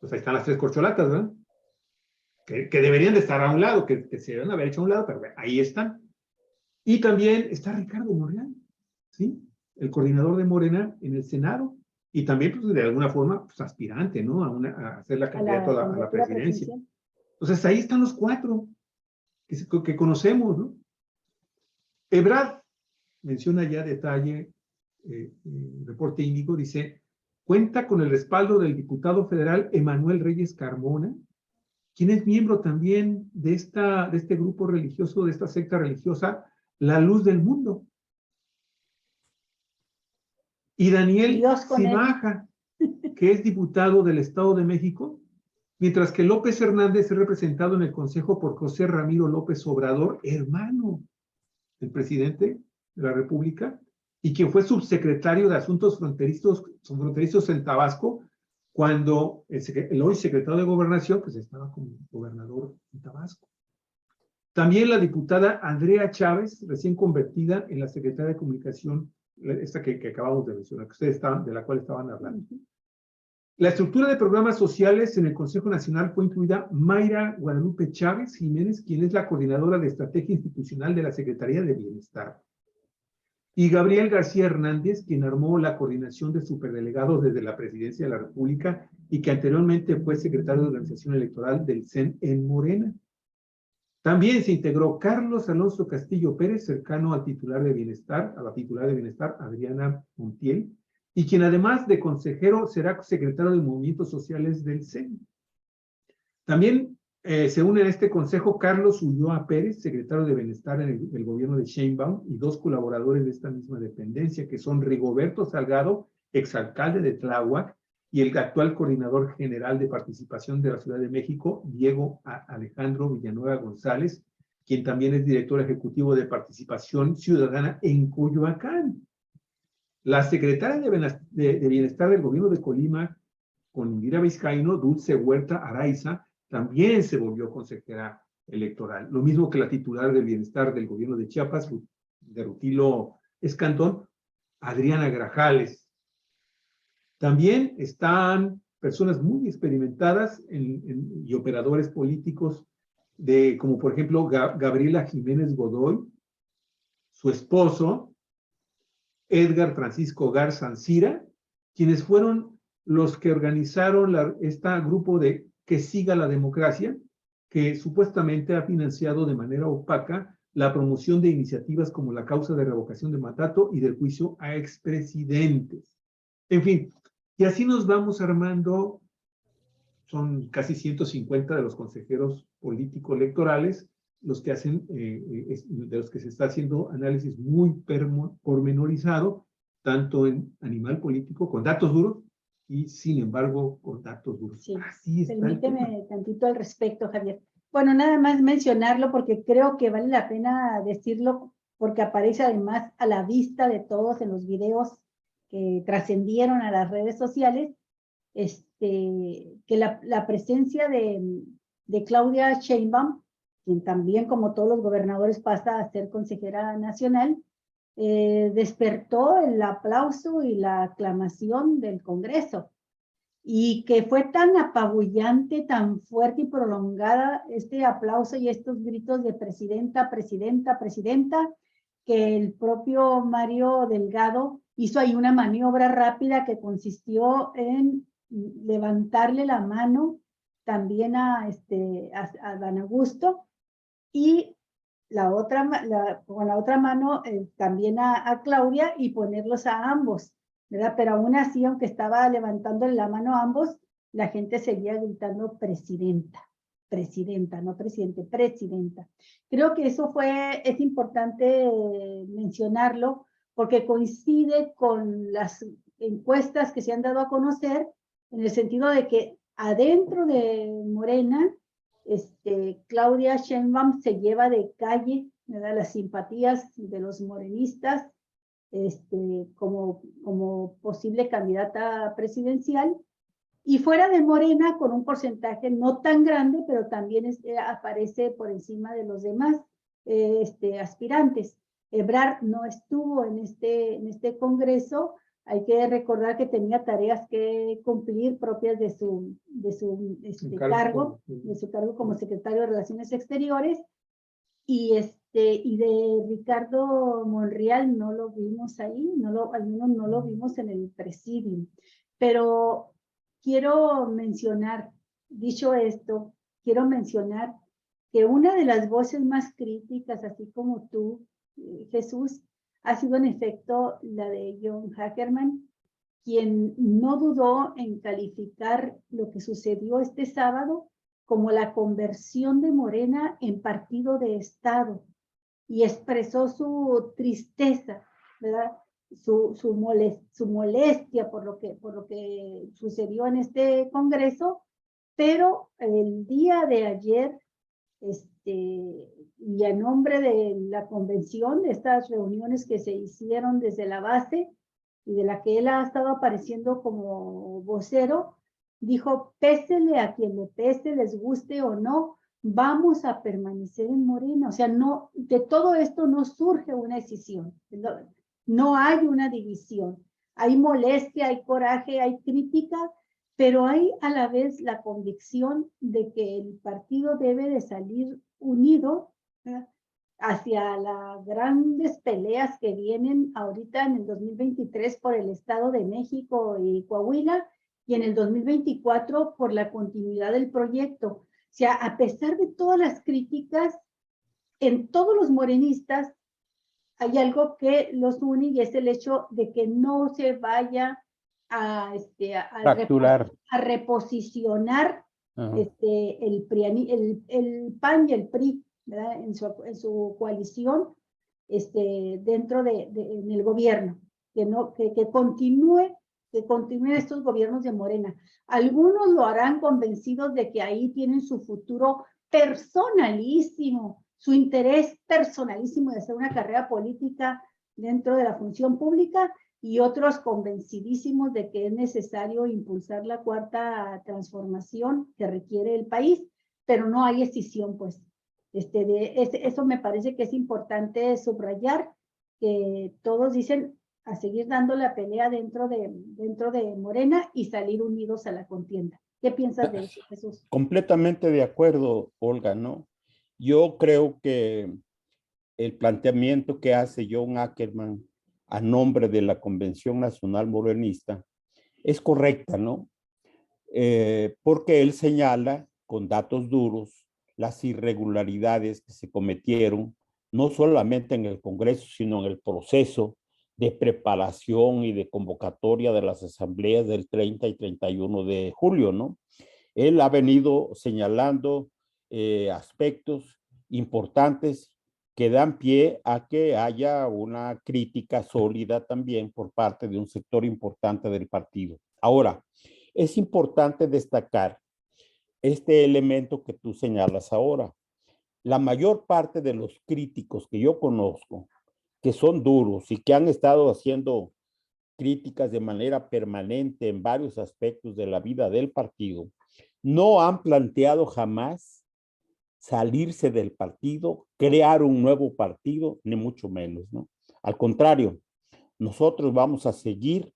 pues ahí están las tres corcholatas, ¿verdad? Que deberían de estar a un lado, que se deben haber hecho a un lado, pero ahí están. Y también está Ricardo Monreal, ¿sí? El coordinador de Morena en el Senado, y también, pues, de alguna forma, pues, aspirante, ¿no? A ser la candidata a la presidencia. Entonces, ahí están los cuatro que conocemos, ¿no? Ebrard menciona ya detalle, reporte Índigo, dice, cuenta con el respaldo del diputado federal Emanuel Reyes Carmona, quien es miembro también de este grupo religioso, de esta secta religiosa, La Luz del Mundo. Y Daniel Cibaja, que es diputado del Estado de México, mientras que López Hernández es representado en el Consejo por José Ramiro López Obrador, hermano del presidente de la República, y quien fue subsecretario de Asuntos Fronterizos en Tabasco, cuando el hoy secretario de Gobernación, pues estaba como gobernador en Tabasco. También la diputada Andrea Chávez, recién convertida en la secretaria de Comunicación, esta que acabamos de mencionar, de la cual estaban hablando. La estructura de programas sociales en el Consejo Nacional fue incluida Mayra Guadalupe Chávez Jiménez, quien es la coordinadora de estrategia institucional de la Secretaría de Bienestar. Y Gabriel García Hernández, quien armó la coordinación de superdelegados desde la Presidencia de la República y que anteriormente fue secretario de Organización Electoral del CEN en Morena. También se integró Carlos Alonso Castillo Pérez, cercano al titular de Bienestar, a la titular de Bienestar, Adriana Montiel, y quien además de consejero será secretario de Movimientos Sociales del CEN. También se une a este consejo Carlos Ulloa Pérez, secretario de Bienestar en el gobierno de Sheinbaum, y dos colaboradores de esta misma dependencia, que son Rigoberto Salgado, exalcalde de Tláhuac, y el actual coordinador general de participación de la Ciudad de México, Diego Alejandro Villanueva González, quien también es director ejecutivo de participación ciudadana en Coyoacán. La secretaria de Bienestar del gobierno de Colima, con Indira Vizcaíno, Dulce Huerta Araiza, también se volvió consejera electoral. Lo mismo que la titular del Bienestar del gobierno de Chiapas, de Rutilo Escandón, Adriana Grajales. También están personas muy experimentadas y operadores políticos, como por ejemplo Gabriela Jiménez Godoy, su esposo, Edgar Francisco Garza Ancira, quienes fueron los que organizaron este grupo de Que Siga la Democracia, que supuestamente ha financiado de manera opaca la promoción de iniciativas como la causa de revocación de mandato y del juicio a expresidentes. En fin, y así nos vamos armando, son casi 150 de los consejeros político-electorales, los que hacen, de los que se está haciendo análisis muy pormenorizado, tanto en animal político, con datos duros, y sin embargo, con datos duros. Sí, así está. Permíteme tantito al respecto, Javier. Bueno, nada más mencionarlo porque creo que vale la pena decirlo, porque aparece además a la vista de todos en los videos que trascendieron a las redes sociales, que la presencia de Claudia Sheinbaum, quien también, como todos los gobernadores, pasa a ser consejera nacional, despertó el aplauso y la aclamación del Congreso, y que fue tan apabullante, tan fuerte y prolongada este aplauso y estos gritos de presidenta, presidenta, presidenta, que el propio Mario Delgado hizo ahí una maniobra rápida que consistió en levantarle la mano también a Dan Augusto, y con la otra mano también a Claudia, y ponerlos a ambos, ¿verdad? Pero aún así, aunque estaba levantándole la mano a ambos, la gente seguía gritando presidenta, presidenta, no presidente, presidenta. Creo que eso es importante mencionarlo porque coincide con las encuestas que se han dado a conocer en el sentido de que adentro de Morena, Claudia Sheinbaum se lleva de calle, ¿verdad?, las simpatías de los morenistas como posible candidata presidencial, y fuera de Morena con un porcentaje no tan grande, pero también aparece por encima de los demás aspirantes. Ebrard no estuvo en este congreso. Hay que recordar que tenía tareas que cumplir propias de su cargo como secretario de Relaciones Exteriores, y de Ricardo Monreal no lo vimos ahí, al menos no lo vimos en el presidium. Pero quiero mencionar, dicho esto, quiero mencionar que una de las voces más críticas, así como tú, Jesús, ha sido en efecto la de John Ackerman, quien no dudó en calificar lo que sucedió este sábado como la conversión de Morena en partido de Estado, y expresó su tristeza, ¿verdad?, su molestia por lo que sucedió en este congreso. Pero el día de ayer, y a nombre de la convención, de estas reuniones que se hicieron desde la base y de la que él ha estado apareciendo como vocero, dijo: pésele a quien le pese, les guste o no, vamos a permanecer en Morena. O sea, no, de todo esto no surge una decisión, no hay una división. Hay molestia, hay coraje, hay crítica, pero hay a la vez la convicción de que el partido debe de salir unido, ¿verdad?, hacia las grandes peleas que vienen ahorita en el 2023 por el Estado de México y Coahuila, y en el 2024 por la continuidad del proyecto. O sea, a pesar de todas las críticas, en todos los morenistas hay algo que los une, y es el hecho de que no se vaya a reposicionar el PAN y el PRI, ¿verdad?, en su coalición dentro en el gobierno, que continúen estos gobiernos de Morena. Algunos lo harán convencidos de que ahí tienen su futuro personalísimo, su interés personalísimo de hacer una carrera política dentro de la función pública, y otros convencidísimos de que es necesario impulsar la cuarta transformación que requiere el país, pero no hay escisión, pues. Eso me parece que es importante subrayar, que todos dicen a seguir dando la pelea dentro de Morena y salir unidos a la contienda. ¿Qué piensas de eso, Jesús? Completamente de acuerdo, Olga, ¿no? Yo creo que el planteamiento que hace John Ackerman a nombre de la Convención Nacional Morenista es correcta, ¿no? Porque él señala con datos duros las irregularidades que se cometieron, no solamente en el Congreso, sino en el proceso de preparación y de convocatoria de las asambleas del 30 y 31 de julio, ¿no? Él ha venido señalando aspectos importantes que dan pie a que haya una crítica sólida también por parte de un sector importante del partido. Ahora, es importante destacar este elemento que tú señalas ahora. La mayor parte de los críticos que yo conozco, que son duros y que han estado haciendo críticas de manera permanente en varios aspectos de la vida del partido, no han planteado jamás salirse del partido, crear un nuevo partido, ni mucho menos, ¿no? Al contrario, nosotros vamos a seguir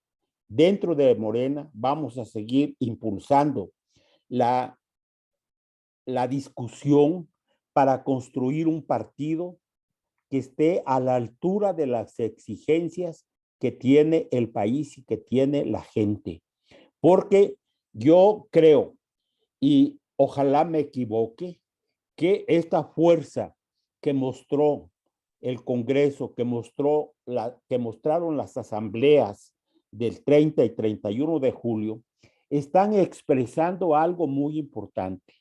dentro de Morena, vamos a seguir impulsando la discusión para construir un partido que esté a la altura de las exigencias que tiene el país y que tiene la gente. Porque yo creo, y ojalá me equivoque, que esta fuerza que mostró el Congreso, que mostraron las asambleas del 30 y 31 de julio, están expresando algo muy importante.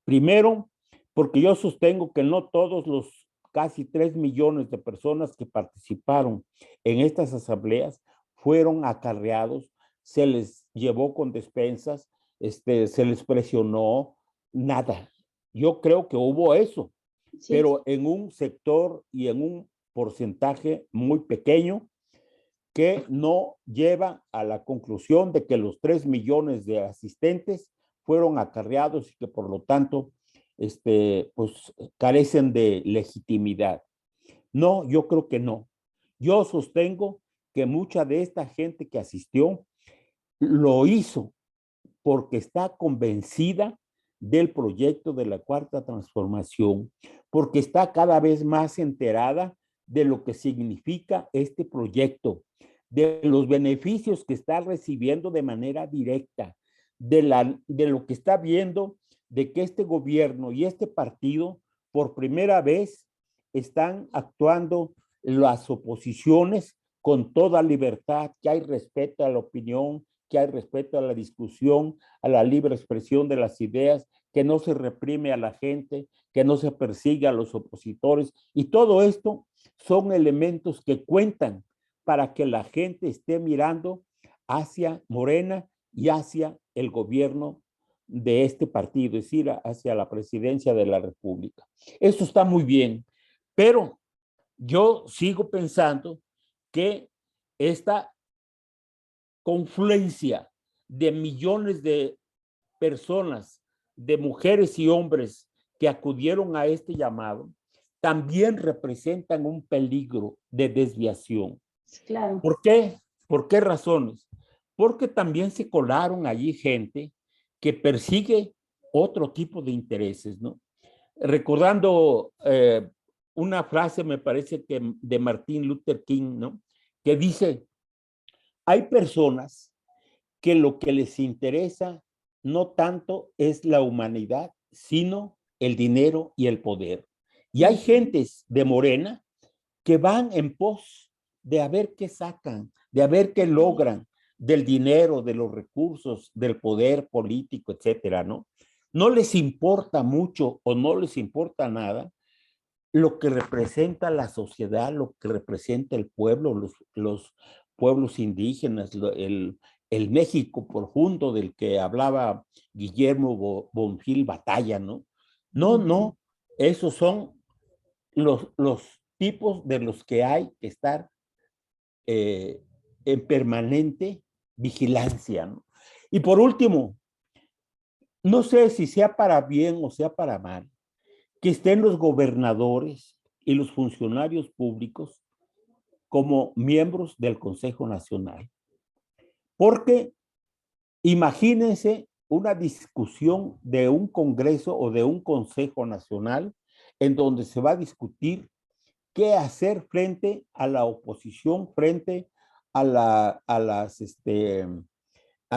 Primero, porque yo sostengo que no todos los casi 3 millones de personas que participaron en estas asambleas fueron acarreados, se les llevó con despensas, se les presionó, nada. Yo creo que hubo eso, Sí. pero en un sector y en un porcentaje muy pequeño que no lleva a la conclusión de que los 3 millones de asistentes fueron acarreados y que por lo tanto pues carecen de legitimidad. No, yo creo que no. Yo sostengo que mucha de esta gente que asistió lo hizo porque está convencida del proyecto de la Cuarta Transformación, porque está cada vez más enterada de lo que significa este proyecto, de los beneficios que está recibiendo de manera directa, de lo que está viendo, de que este gobierno y este partido por primera vez están actuando las oposiciones con toda libertad, que hay respeto a la opinión, que hay respeto a la discusión, a la libre expresión de las ideas, que no se reprime a la gente, que no se persigue a los opositores. Y todo esto son elementos que cuentan para que la gente esté mirando hacia Morena y hacia el gobierno de este partido, es decir, hacia la presidencia de la República. Eso está muy bien, pero yo sigo pensando que esta confluencia de millones de personas, de mujeres y hombres que acudieron a este llamado, también representan un peligro de desviación. Claro. ¿Por qué? ¿Por qué razones? Porque también se colaron allí gente que persigue otro tipo de intereses, ¿no? Recordando una frase, me parece que de Martin Luther King, ¿no? Que dice, hay personas que lo que les interesa no tanto es la humanidad, sino el dinero y el poder. Y hay gentes de Morena que van en pos de a ver qué sacan, de a ver qué logran del dinero, de los recursos, del poder político, etcétera, ¿no? No les importa mucho o no les importa nada lo que representa la sociedad, lo que representa el pueblo, los pueblos indígenas, el México profundo del que hablaba Guillermo Bonfil Batalla, ¿no? No, no, esos son los tipos de los que hay que estar en permanente vigilancia, ¿no? Y por último, no sé si sea para bien o sea para mal, que estén los gobernadores y los funcionarios públicos como miembros del Consejo Nacional. Porque imagínense una discusión de un Congreso o de un Consejo Nacional en donde se va a discutir qué hacer frente a la oposición, frente a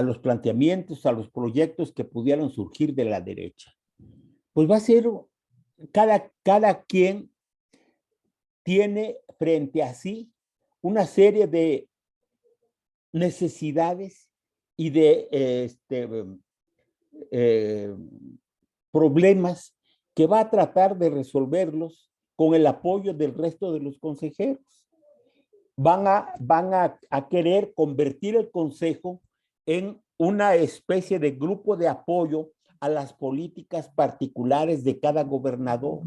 los planteamientos, a los proyectos que pudieran surgir de la derecha. Pues va a ser, cada quien tiene frente a sí una serie de necesidades y de problemas que va a tratar de resolverlos con el apoyo del resto de los consejeros. Van a querer convertir el consejo en una especie de grupo de apoyo a las políticas particulares de cada gobernador,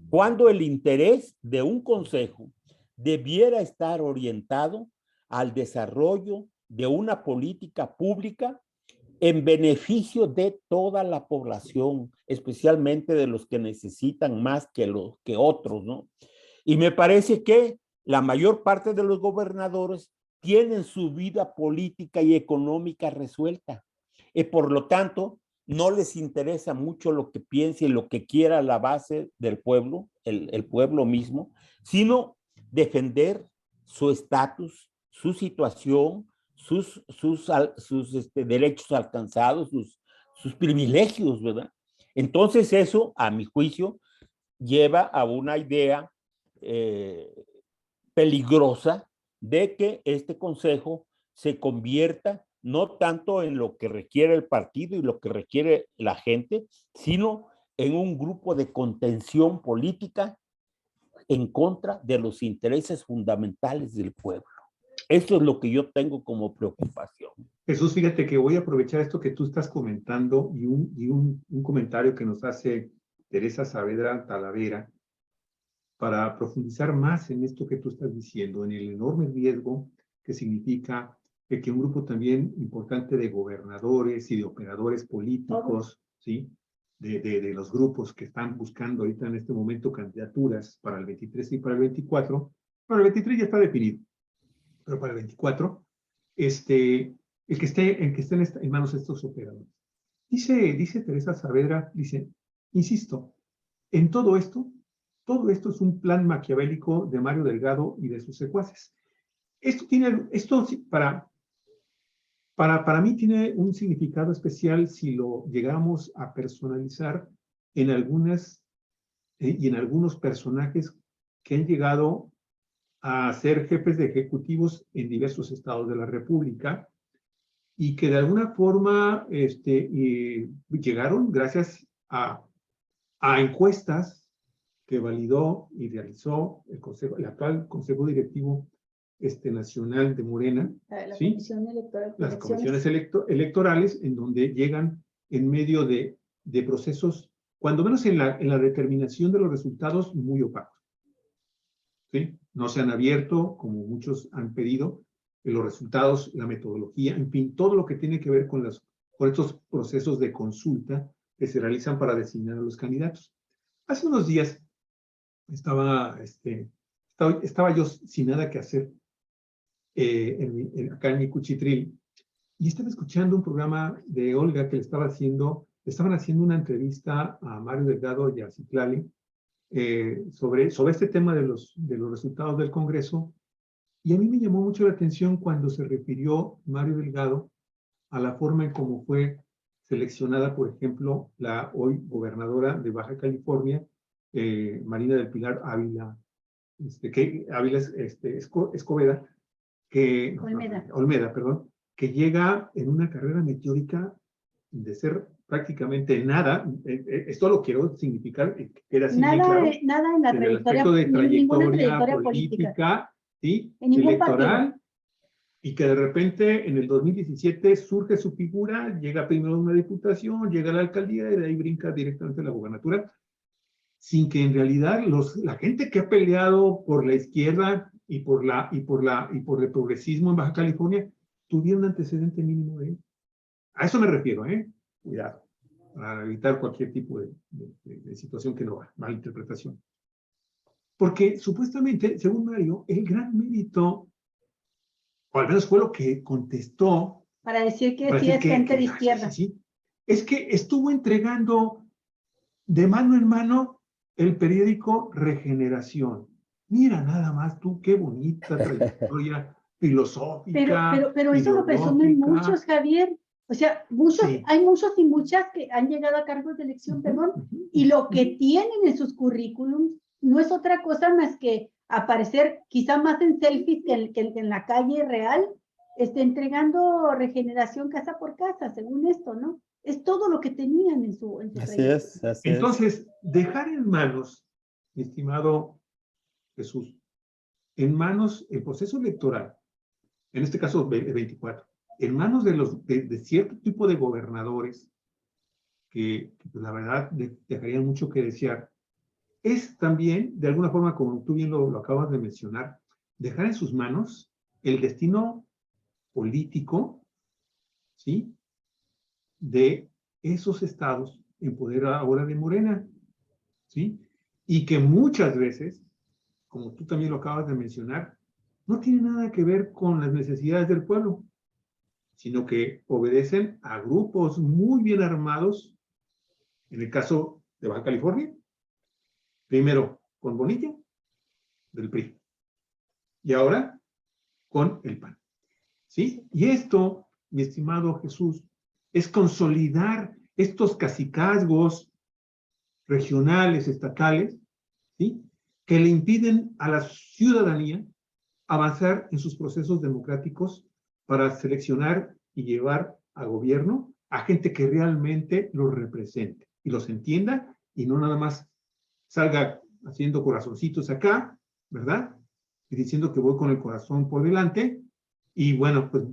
cuando el interés de un consejo debiera estar orientado al desarrollo de una política pública en beneficio de toda la población, especialmente de los que necesitan más que otros, ¿no? Y me parece que la mayor parte de los gobernadores tienen su vida política y económica resuelta. Y por lo tanto, no les interesa mucho lo que piense y lo que quiera la base del pueblo, el pueblo mismo, sino defender su estatus, su situación, sus derechos alcanzados, sus privilegios, ¿verdad? Entonces eso, a mi juicio, lleva a una idea peligrosa de que este consejo se convierta no tanto en lo que requiere el partido y lo que requiere la gente, sino en un grupo de contención política en contra de los intereses fundamentales del pueblo. Eso es lo que yo tengo como preocupación. Jesús, fíjate que voy a aprovechar esto que tú estás comentando y un comentario que nos hace Teresa Saavedra Talavera para profundizar más en esto que tú estás diciendo, en el enorme riesgo que significa que un grupo también importante de gobernadores y de operadores políticos, ¿sí? De los grupos que están buscando ahorita en este momento candidaturas para el 23 y para el 24, para el 23 ya está definido, pero para el 24, el que esté en manos de estos operadores. Dice Teresa Saavedra, dice, insisto, en todo esto es un plan maquiavélico de Mario Delgado y de sus secuaces. Para mí tiene un significado especial si lo llegamos a personalizar en algunos personajes que han llegado a ser jefes de ejecutivos en diversos estados de la República y que de alguna forma llegaron gracias a encuestas que validó y realizó el actual Consejo Directivo Nacional de Morena, ¿sí? Las comisiones electorales, en donde llegan en medio de procesos, cuando menos en la determinación de los resultados, muy opacos, ¿sí? No se han abierto, como muchos han pedido, los resultados, la metodología, en fin, todo lo que tiene que ver con estos procesos de consulta que se realizan para designar a los candidatos. Hace unos días estaba yo sin nada que hacer acá en mi cuchitril, y estaba escuchando un programa de Olga que le estaban haciendo una entrevista a Mario Delgado y a Citlali sobre este tema de los resultados del Congreso, y a mí me llamó mucho la atención cuando se refirió Mario Delgado a la forma en cómo fue seleccionada, por ejemplo, la hoy gobernadora de Baja California, Marina del Pilar Ávila, Escobeda, Olmeda, perdón, que llega en una carrera meteórica de ser prácticamente nada. Esto lo quiero significar, que queda así bien claro. Nada en la trayectoria, ninguna trayectoria política, ¿sí? En ningún Electoral, partido. Y que de repente en el 2017 surge su figura, llega primero a una diputación, llega a la alcaldía y de ahí brinca directamente a la gobernatura, sin que en realidad la gente que ha peleado por la izquierda y por el progresismo en Baja California tuviera un antecedente mínimo de él. A eso me refiero, cuidado, para evitar cualquier tipo de situación que no va, malinterpretación. Porque supuestamente, según Mario, el gran mérito, o al menos fue lo que contestó, para decir que sí es gente de izquierda, sí, es que estuvo entregando de mano en mano el periódico Regeneración. Mira nada más tú, qué bonita trayectoria filosófica. Pero eso lo presumen muchos, Javier. O sea, Sí. Hay muchos y muchas que han llegado a cargos de elección, perdón, y lo que tienen en sus currículums no es otra cosa más que aparecer quizá más en selfies que en la calle real, entregando regeneración casa por casa, según esto, ¿no? Es todo lo que tenían en su Así es, así Entonces, dejar en manos, mi estimado Jesús, en manos el proceso electoral, en este caso el 24, en manos de cierto tipo de gobernadores que la verdad dejarían mucho que desear, es también, de alguna forma, como tú bien lo acabas de mencionar, dejar en sus manos el destino político, ¿sí?, de esos estados en poder ahora de Morena, ¿sí? Y que muchas veces, como tú también lo acabas de mencionar, no tiene nada que ver con las necesidades del pueblo, sino que obedecen a grupos muy bien armados, en el caso de Baja California, primero con Bonilla, del PRI, y ahora con el PAN, ¿sí? Y esto, mi estimado Jesús, es consolidar estos cacicazgos regionales, estatales, ¿sí?, que le impiden a la ciudadanía avanzar en sus procesos democráticos para seleccionar y llevar a gobierno a gente que realmente los represente y los entienda y no nada más salga haciendo corazoncitos acá, ¿verdad? Y diciendo que voy con el corazón por delante. Y bueno, pues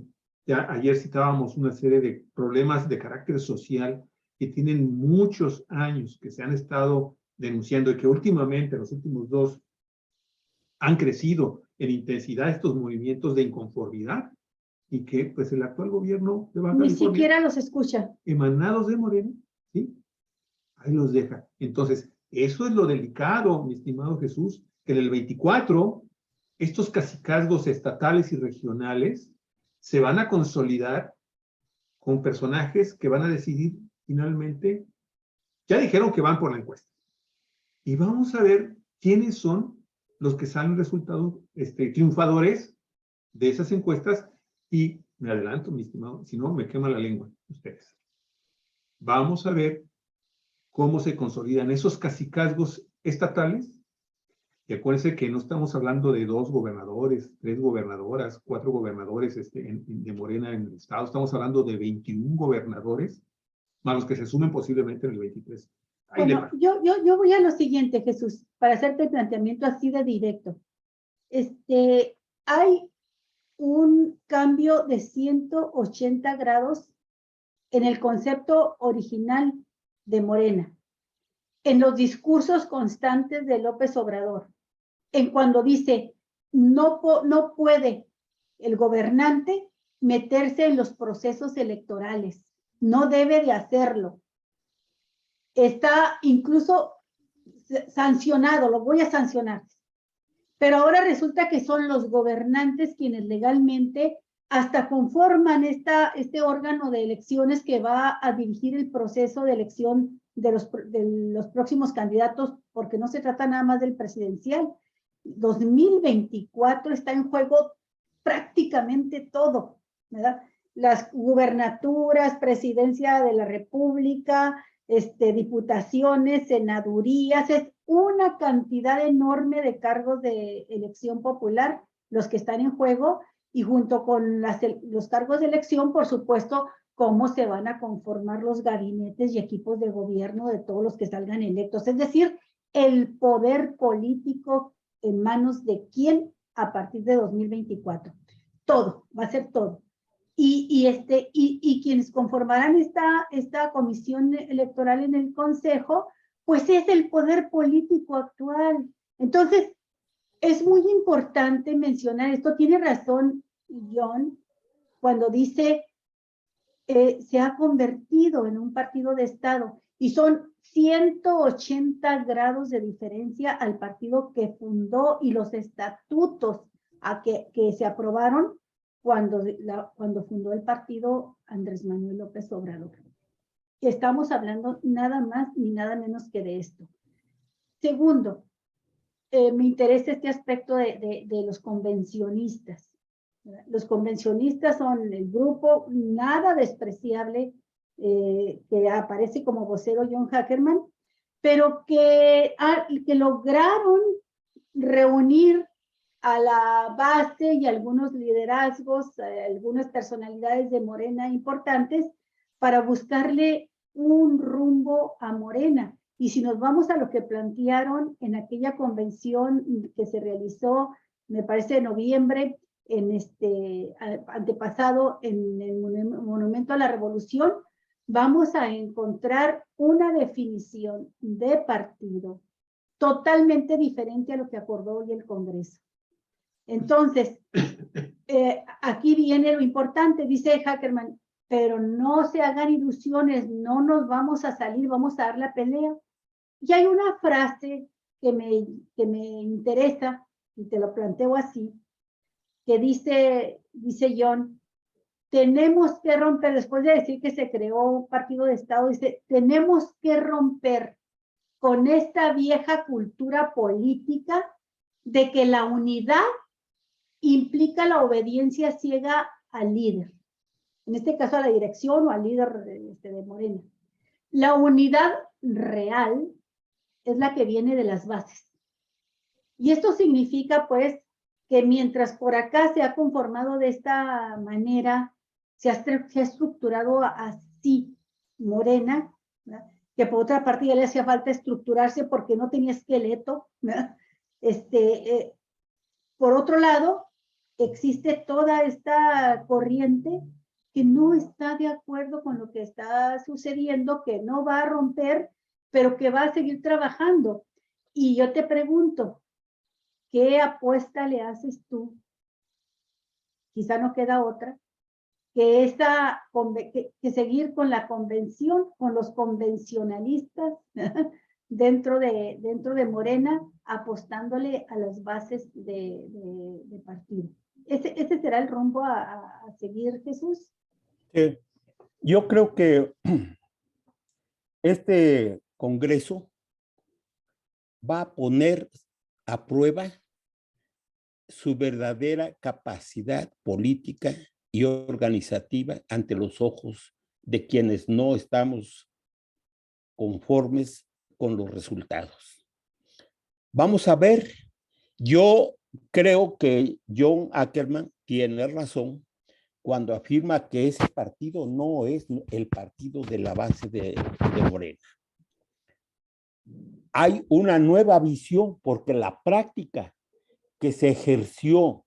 ya ayer citábamos una serie de problemas de carácter social que tienen muchos años, que se han estado denunciando y que últimamente, los últimos 2, han crecido en intensidad estos movimientos de inconformidad y que pues el actual gobierno de Baja Ni California, siquiera los escucha. emanados de Morena, ¿sí? Ahí los deja. Entonces, eso es lo delicado, mi estimado Jesús, que en el 24, estos cacicazgos estatales y regionales se van a consolidar con personajes que van a decidir finalmente, ya dijeron que van por la encuesta. Y vamos a ver quiénes son los que salen resultados triunfadores de esas encuestas. Y me adelanto, mi estimado, si no, me quema la lengua ustedes. Vamos a ver cómo se consolidan esos cacicazgos estatales. Y acuérdense que no estamos hablando de 2 gobernadores, 3 gobernadoras, 4 gobernadores de Morena en el estado. Estamos hablando de 21 gobernadores, más los que se sumen posiblemente en el 23. Ahí Bueno, yo voy a lo siguiente, Jesús, para hacerte el planteamiento así de directo. Hay un cambio de 180 grados en el concepto original de Morena, en los discursos constantes de López Obrador, en cuando dice, no puede el gobernante meterse en los procesos electorales, no debe de hacerlo. Está incluso sancionado, lo voy a sancionar. Pero ahora resulta que son los gobernantes quienes legalmente hasta conforman este órgano de elecciones que va a dirigir el proceso de elección de los próximos candidatos, porque no se trata nada más del presidencial. 2024 está en juego prácticamente todo, ¿verdad? Las gubernaturas, presidencia de la República, diputaciones, senadurías, es una cantidad enorme de cargos de elección popular los que están en juego, y junto con los cargos de elección, por supuesto, cómo se van a conformar los gabinetes y equipos de gobierno de todos los que salgan electos. Es decir, el poder político en manos de quién a partir de 2024. Todo, va a ser todo. Y quienes conformarán esta comisión electoral en el Consejo, pues es el poder político actual. Entonces, es muy importante mencionar esto. Tiene razón John cuando dice se ha convertido en un partido de Estado y son 180 grados de diferencia al partido que fundó y los estatutos que se aprobaron cuando fundó el partido Andrés Manuel López Obrador. Estamos hablando nada más ni nada menos que de esto. Segundo, me interesa este aspecto de los convencionistas. Los convencionistas son el grupo nada despreciable que aparece como vocero John Hackerman, pero que lograron reunir a la base y algunos liderazgos, algunas personalidades de Morena importantes para buscarle un rumbo a Morena. Y si nos vamos a lo que plantearon en aquella convención que se realizó, me parece en noviembre, en antepasado en el Monumento a la Revolución, vamos a encontrar una definición de partido totalmente diferente a lo que acordó hoy el Congreso. Entonces, aquí viene lo importante, dice Hackerman, pero no se hagan ilusiones, no nos vamos a salir, vamos a dar la pelea. Y hay una frase que me interesa, y te lo planteo así, que dice John, tenemos que romper, después de decir que se creó un partido de Estado, dice, tenemos que romper con esta vieja cultura política de que la unidad implica la obediencia ciega al líder, en este caso a la dirección o al líder de Morena. La unidad real es la que viene de las bases. Y esto significa, pues, que mientras por acá se ha conformado de esta manera se ha estructurado así Morena, ¿verdad? Que por otra parte ya le hacía falta estructurarse porque no tenía esqueleto, ¿verdad? Por otro lado, existe toda esta corriente que no está de acuerdo con lo que está sucediendo, que no va a romper, pero que va a seguir trabajando. Y yo te pregunto, ¿qué apuesta le haces tú? Quizá no queda otra, que seguir con la convención, con los convencionalistas dentro de Morena, apostándole a las bases de partido. ¿Ese será el rumbo a seguir, Jesús? Yo creo que este Congreso va a poner a prueba su verdadera capacidad política y organizativa ante los ojos de quienes no estamos conformes con los resultados. Vamos a ver, yo creo que John Ackerman tiene razón cuando afirma que ese partido no es el partido de la base de Morena. Hay una nueva visión porque la práctica que se ejerció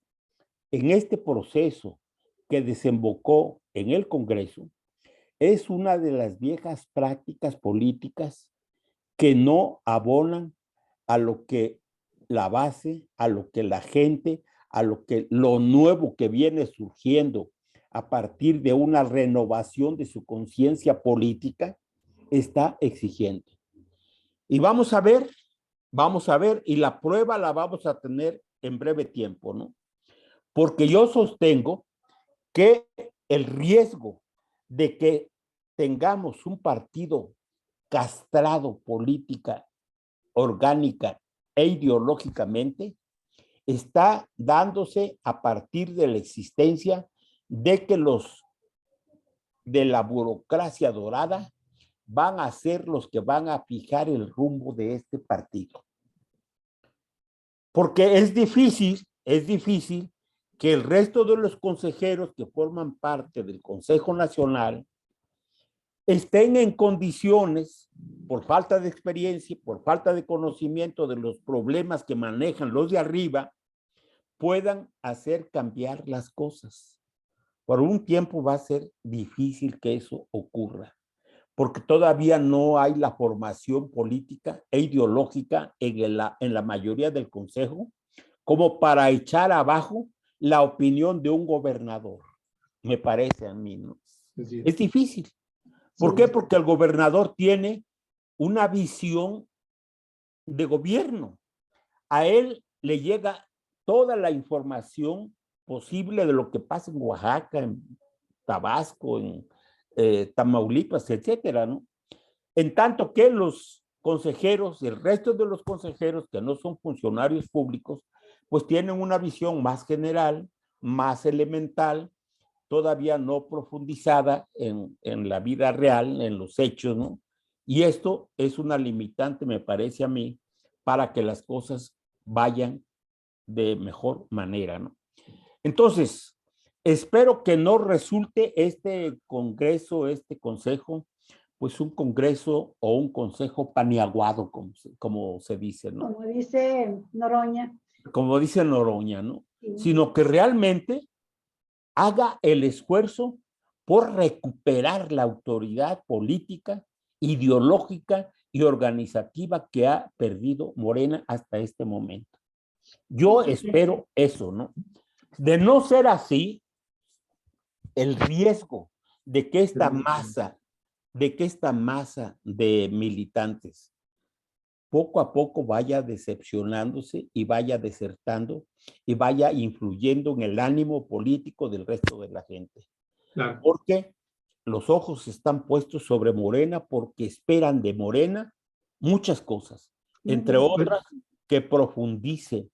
en este proceso que desembocó en el Congreso es una de las viejas prácticas políticas que no abonan a lo que la base, a lo que la gente, a lo nuevo que viene surgiendo a partir de una renovación de su conciencia política está exigiendo. Y vamos a ver, y la prueba la vamos a tener en breve tiempo, ¿no? Porque yo sostengo que el riesgo de que tengamos un partido castrado política, orgánica e ideológicamente está dándose a partir de la existencia de que los de la burocracia dorada van a ser los que van a fijar el rumbo de este partido. Porque es difícil que el resto de los consejeros que forman parte del Consejo Nacional estén en condiciones, por falta de experiencia, por falta de conocimiento de los problemas que manejan los de arriba, puedan hacer cambiar las cosas. Por un tiempo va a ser difícil que eso ocurra, porque todavía no hay la formación política e ideológica en la mayoría del Consejo como para echar abajo la opinión de un gobernador, me parece a mí, ¿no? Sí. Es difícil. ¿Por qué? Porque el gobernador tiene una visión de gobierno. A él le llega toda la información posible de lo que pasa en Oaxaca, en Tabasco, en Tamaulipas, etcétera, ¿no? En tanto que los consejeros, el resto de los consejeros que no son funcionarios públicos, pues tienen una visión más general, más elemental, todavía no profundizada en la vida real, en los hechos, ¿no? Y esto es una limitante, me parece a mí, para que las cosas vayan de mejor manera, ¿no? Entonces, espero que no resulte este congreso, este consejo, pues un congreso o un consejo paniaguado, como se dice, ¿no? Como dice Noroña. Como dice Noroña, ¿no? Sí. Sino que realmente haga el esfuerzo por recuperar la autoridad política, ideológica y organizativa que ha perdido Morena hasta este momento. Yo espero eso, ¿no? De no ser así, el riesgo de que esta masa de militantes poco a poco vaya decepcionándose y vaya desertando y vaya influyendo en el ánimo político del resto de la gente. Claro. Porque los ojos están puestos sobre Morena porque esperan de Morena muchas cosas, entre otras que profundice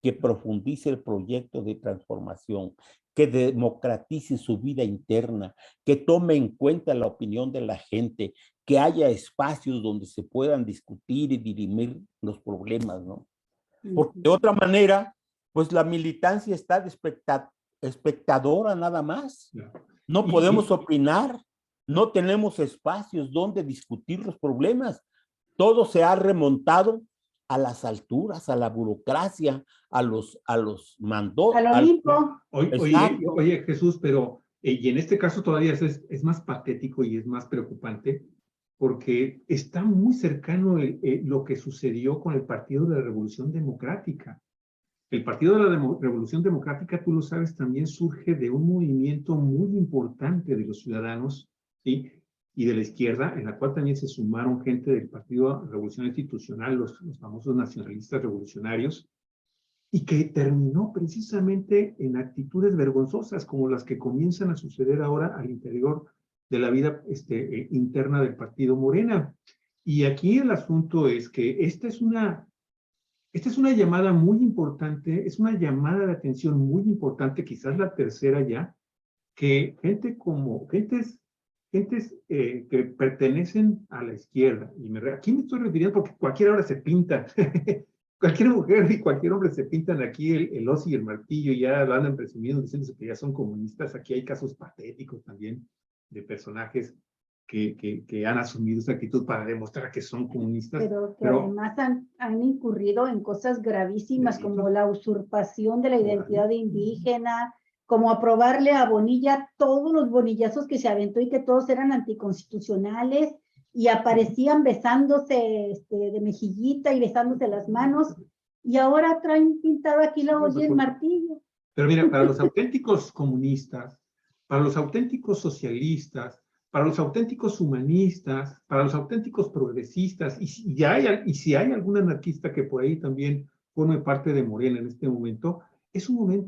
el proyecto de transformación, que democratice su vida interna, que tome en cuenta la opinión de la gente, que haya espacios donde se puedan discutir y dirimir los problemas, ¿no? Porque de otra manera, pues la militancia está espectadora nada más. Ya. No podemos opinar, no tenemos espacios donde discutir los problemas. Todo se ha remontado a las alturas, a la burocracia, a los mandos. Al Olimpo. Oye, Jesús, pero y en este caso todavía es más patético y es más preocupante porque está muy cercano lo que sucedió con el Partido de la Revolución Democrática. El Partido de la Revolución Democrática, tú lo sabes, también surge de un movimiento muy importante de los ciudadanos, ¿sí? Y de la izquierda, en la cual también se sumaron gente del Partido de Revolución Institucional, los famosos nacionalistas revolucionarios, y que terminó precisamente en actitudes vergonzosas como las que comienzan a suceder ahora al interior de la vida interna del Partido Morena. Y aquí el asunto es que esta es una llamada muy importante, es una llamada de atención muy importante, quizás la tercera ya, que gentes que pertenecen a la izquierda, aquí me estoy refiriendo porque cualquier hora se pinta, cualquier mujer y cualquier hombre se pintan aquí el hoz y el martillo y ya lo andan presumiendo diciéndose que ya son comunistas. Aquí hay casos patéticos también de personajes que han asumido esa actitud para demostrar que son comunistas. Pero además han incurrido en cosas gravísimas como la usurpación de la identidad indígena, como aprobarle a Bonilla todos los bonillazos que se aventó y que todos eran anticonstitucionales y aparecían besándose de mejillita y besándose las manos y ahora traen pintado aquí la olla y el martillo. Pero mira, para los auténticos comunistas, para los auténticos socialistas, para los auténticos humanistas, para los auténticos progresistas, y si hay algún anarquista que por ahí también forme parte de Morena en este momento, es una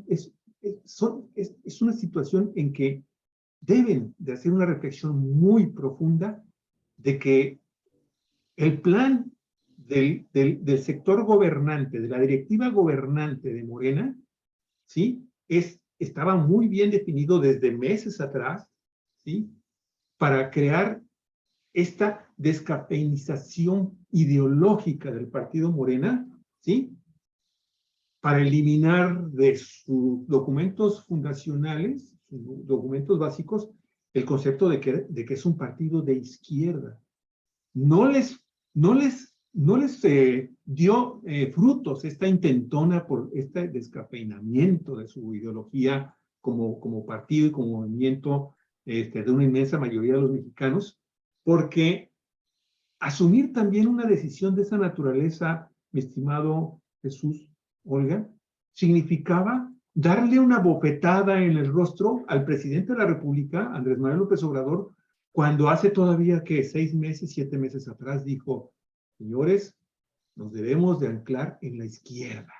situación en que deben de hacer una reflexión muy profunda de que el plan del sector gobernante, de la directiva gobernante de Morena, ¿sí? Estaba muy bien definido desde meses atrás, ¿sí? Para crear esta descafeinización ideológica del partido Morena, ¿sí? Para eliminar de sus documentos fundacionales, sus documentos básicos, el concepto de que es un partido de izquierda. No les dio frutos esta intentona por este descafeinamiento de su ideología como partido y como movimiento de una inmensa mayoría de los mexicanos, porque asumir también una decisión de esa naturaleza, mi estimado Jesús, Olga, significaba darle una bofetada en el rostro al presidente de la República, Andrés Manuel López Obrador, cuando hace todavía que 6 meses, 7 meses atrás dijo, señores, nos debemos de anclar en la izquierda.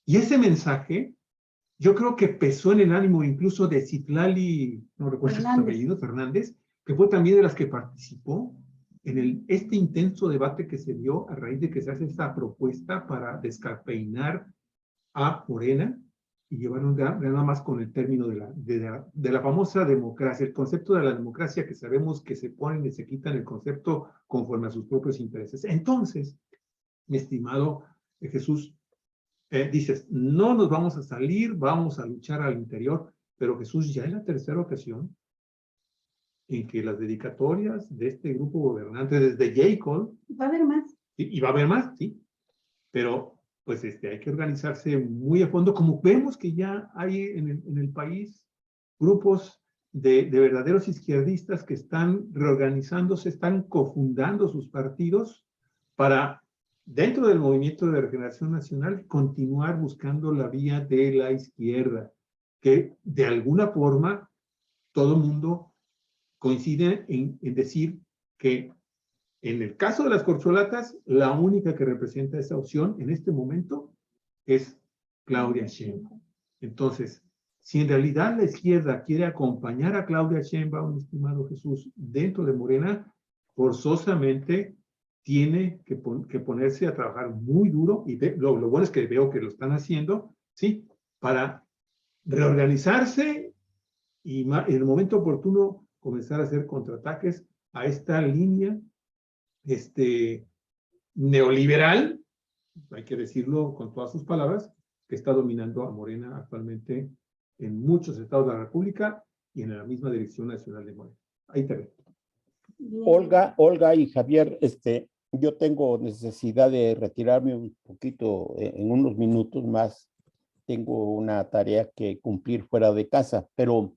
Y ese mensaje, yo creo que pesó en el ánimo incluso de Citlali, no recuerdo su apellido, Fernández, que fue también de las que participó en este intenso debate que se dio a raíz de que se hace esta propuesta para descafeinar a Morena y llevarlo nada más con el término de la famosa democracia, el concepto de la democracia que sabemos que se ponen y se quitan el concepto conforme a sus propios intereses. Entonces, mi estimado Jesús, dices, no nos vamos a salir, vamos a luchar al interior, pero Jesús, ya es la tercera ocasión en que las dedicatorias de este grupo gobernante, desde J. Va a haber más. Y va a haber más, sí, pero pues hay que organizarse muy a fondo, como vemos que ya hay en el país grupos de verdaderos izquierdistas que están reorganizándose, están cofundando sus partidos para, dentro del Movimiento de Regeneración Nacional, continuar buscando la vía de la izquierda, que de alguna forma todo el mundo coincide en decir que en el caso de las corcholatas, la única que representa esa opción en este momento es Claudia Sheinbaum. Entonces, si en realidad la izquierda quiere acompañar a Claudia Sheinbaum, estimado Jesús, dentro de Morena, forzosamente tiene que ponerse a trabajar muy duro, y lo bueno es que veo que lo están haciendo, ¿sí? Para reorganizarse y en el momento oportuno comenzar a hacer contraataques a esta línea neoliberal, hay que decirlo con todas sus palabras, que está dominando a Morena actualmente en muchos estados de la República y en la misma Dirección Nacional de Morena. Ahí te veo. Olga y Javier, yo tengo necesidad de retirarme un poquito, en unos minutos más. Tengo una tarea que cumplir fuera de casa, pero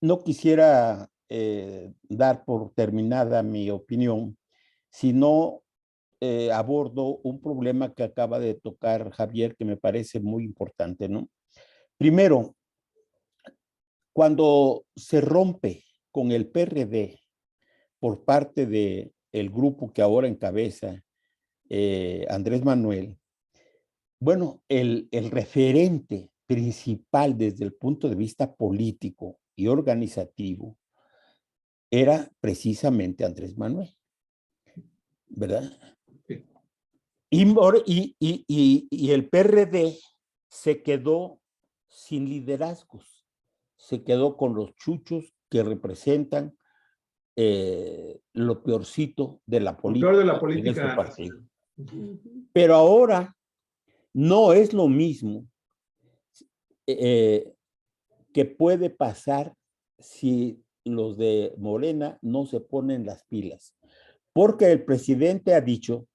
no quisiera dar por terminada mi opinión, sino abordo un problema que acaba de tocar Javier, que me parece muy importante, ¿no? Primero, cuando se rompe con el PRD por parte del grupo que ahora encabeza Andrés Manuel, bueno, el referente principal desde el punto de vista político y organizativo era precisamente Andrés Manuel, ¿verdad? Y el PRD se quedó sin liderazgos, se quedó con los chuchos que representan lo peorcito de la política, peor de la política en ese partido. Pero ahora no es lo mismo que puede pasar si los de Morena no se ponen las pilas. Porque el presidente ha dicho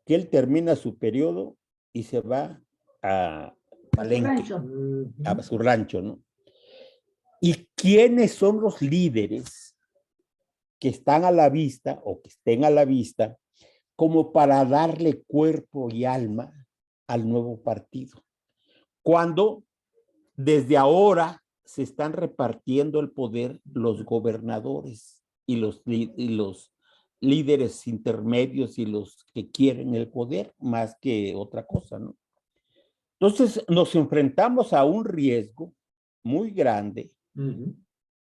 que él termina su periodo y se va a Palenque, a su rancho, ¿no? ¿Y quiénes son los líderes que están a la vista o que estén a la vista como para darle cuerpo y alma al nuevo partido? Cuando desde ahora se están repartiendo el poder los gobernadores y los líderes intermedios y los que quieren el poder más que otra cosa, ¿no? Entonces nos enfrentamos a un riesgo muy grande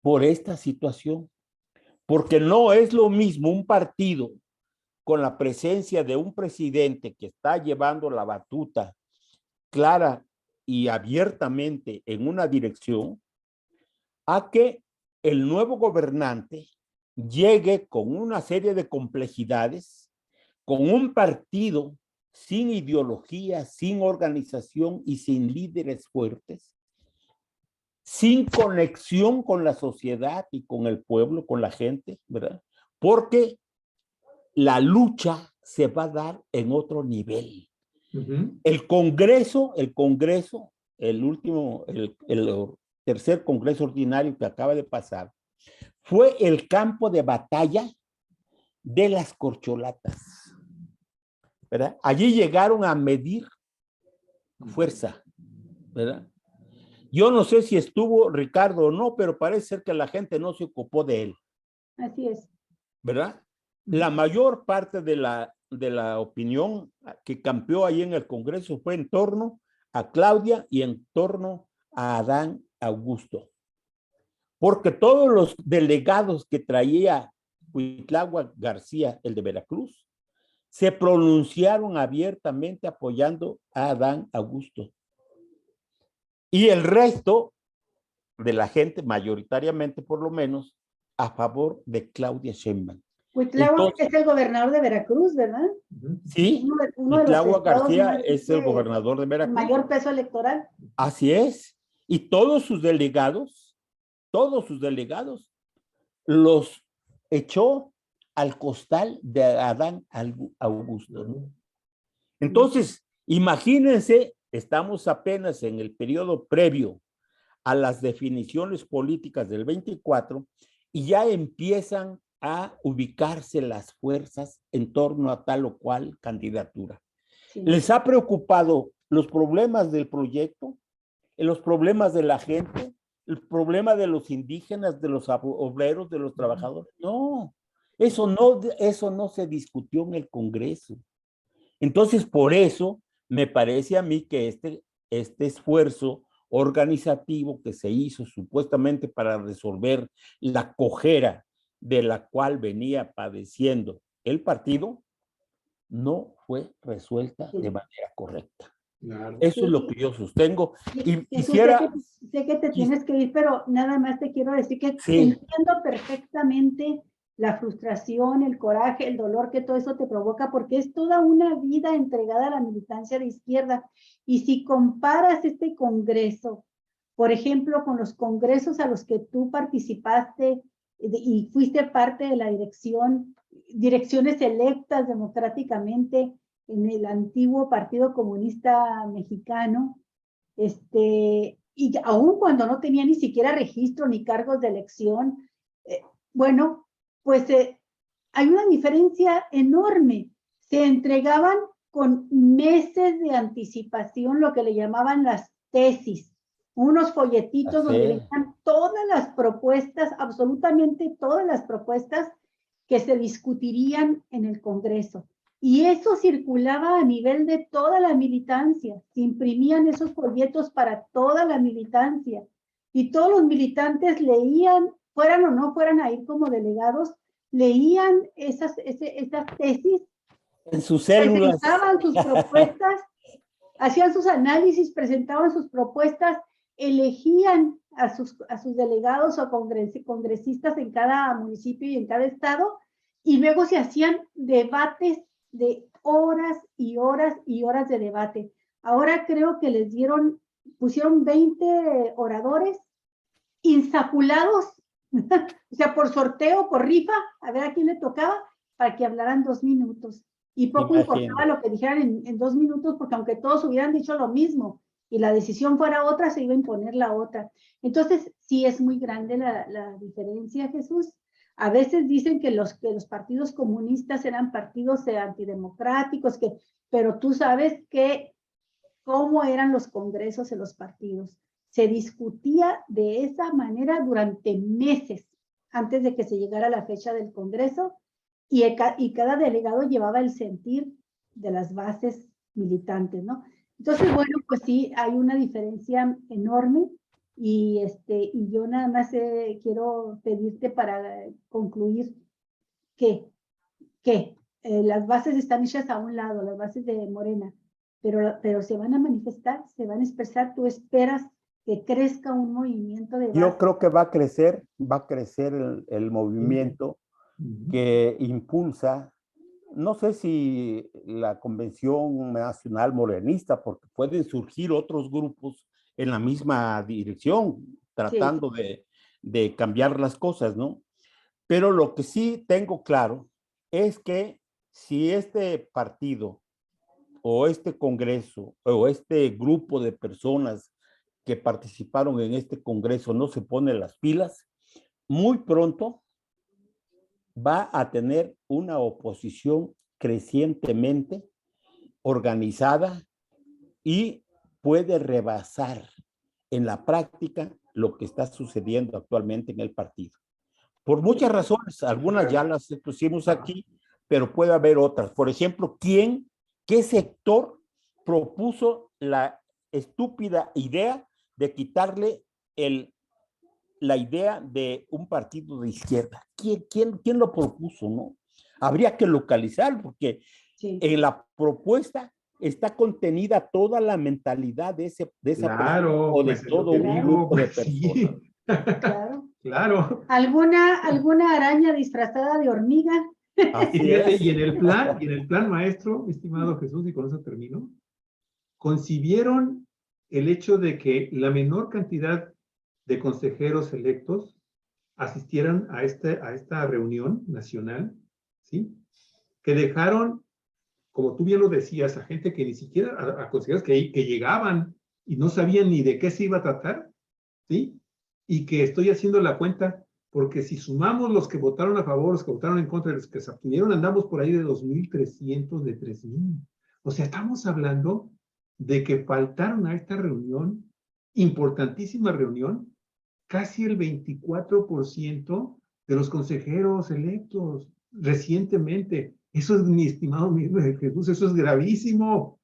por esta situación, porque no es lo mismo un partido con la presencia de un presidente que está llevando la batuta clara y abiertamente en una dirección, a que el nuevo gobernante llegue con una serie de complejidades, con un partido sin ideología, sin organización y sin líderes fuertes, sin conexión con la sociedad y con el pueblo, con la gente, ¿verdad? Porque la lucha se va a dar en otro nivel. El Congreso, el tercer Congreso ordinario que acaba de pasar, fue el campo de batalla de las corcholatas, ¿verdad? Allí llegaron a medir fuerza, ¿verdad? Yo no sé si estuvo Ricardo o no, pero parece ser que la gente no se ocupó de él. Así es. ¿Verdad? La mayor parte de la opinión que campeó ahí en el Congreso fue en torno a Claudia y en torno a Adán Augusto. Porque todos los delegados que traía Cuitlagua García, el de Veracruz, se pronunciaron abiertamente apoyando a Adán Augusto. Y el resto de la gente, mayoritariamente por lo menos, a favor de Claudia Sheinbaum. Cuitlagua es el gobernador de Veracruz, ¿verdad? Sí, Cuitlagua García es el gobernador de Veracruz. Mayor peso electoral. Así es. Y todos sus delegados, los echó al costal de Adán Augusto, ¿no? Entonces, imagínense, estamos apenas en el periodo previo a las definiciones políticas del 24 y ya empiezan a ubicarse las fuerzas en torno a tal o cual candidatura. Sí. ¿Les ha preocupado los problemas del proyecto, los problemas de la gente, el problema de los indígenas, de los obreros, de los trabajadores? No, eso no se discutió en el Congreso. Entonces, por eso me parece a mí que este esfuerzo organizativo que se hizo supuestamente para resolver la cojera de la cual venía padeciendo el partido, no fue resuelta de manera correcta. Claro. Eso es lo que yo sostengo. Y quisiera... Sé que te tienes que ir, pero nada más te quiero decir que entiendo perfectamente la frustración, el coraje, el dolor que todo eso te provoca, porque es toda una vida entregada a la militancia de izquierda. Y si comparas este Congreso Por ejemplo, con los congresos a los que tú participaste y fuiste parte de la direcciones electas democráticamente en el antiguo Partido Comunista Mexicano, y aún cuando no tenía ni siquiera registro ni cargos de elección, bueno, pues hay una diferencia enorme. Se entregaban con meses de anticipación lo que le llamaban las tesis, unos folletitos donde venían todas las propuestas, absolutamente todas las propuestas que se discutirían en el Congreso. Y eso circulaba a nivel de toda la militancia. Se imprimían esos folletos para toda la militancia. Y todos los militantes leían, fueran o no fueran a ir como delegados, leían esas tesis. En sus células. Presentaban sus propuestas, hacían sus análisis, presentaban sus propuestas, elegían a sus delegados o congresistas en cada municipio y en cada estado, y luego se hacían debates de horas y horas y horas de debate. Ahora creo que pusieron 20 oradores insaculados, o sea, por sorteo, por rifa, a ver a quién le tocaba, para que hablaran 2 minutos. Y poco importaba lo que dijeran en 2 minutos, porque aunque todos hubieran dicho lo mismo y la decisión fuera otra, se iba a imponer la otra. Entonces, sí es muy grande la diferencia, Jesús. A veces dicen que los partidos comunistas eran partidos antidemocráticos, pero tú sabes cómo eran los congresos en los partidos. Se discutía de esa manera durante meses antes de que se llegara la fecha del Congreso, y cada delegado llevaba el sentir de las bases militantes, ¿no? Entonces, bueno, pues sí, hay una diferencia enorme, y yo nada más quiero pedirte para concluir que las bases están hechas a un lado, las bases de Morena, pero se van a manifestar, se van a expresar. Tú esperas que crezca un movimiento de bases. Yo creo que va a crecer el movimiento que impulsa, no sé si la Convención Nacional Morenista, porque pueden surgir otros grupos en la misma dirección, tratando de cambiar las cosas, ¿no? Pero lo que sí tengo claro es que si este partido o este congreso o este grupo de personas que participaron en este congreso no se pone las pilas, muy pronto va a tener una oposición crecientemente organizada y puede rebasar en la práctica lo que está sucediendo actualmente en el partido. Por muchas razones, algunas ya las pusimos aquí, pero puede haber otras. Por ejemplo, qué sector propuso la estúpida idea de quitarle la idea de un partido de izquierda? ¿Quién lo propuso, no? Habría que localizar, porque en la propuesta está contenida toda la mentalidad de esa persona o de todo un grupo de personas. Sí. Claro. ¿Alguna araña disfrazada de hormiga? Y en el plan maestro, estimado Jesús, y con eso termino, concibieron el hecho de que la menor cantidad de consejeros electos asistieran a esta reunión nacional, ¿sí? Que dejaron, como tú bien lo decías, a gente que ni siquiera, a consejeros que llegaban y no sabían ni de qué se iba a tratar, ¿sí? Y que estoy haciendo la cuenta, porque si sumamos los que votaron a favor, los que votaron en contra, los que se abstuvieron, andamos por ahí de 2,300, de 3,000. O sea, estamos hablando de que faltaron a esta reunión, importantísima reunión, casi el 24% de los consejeros electos recientemente. Eso es, mi estimado Jesús, eso es gravísimo.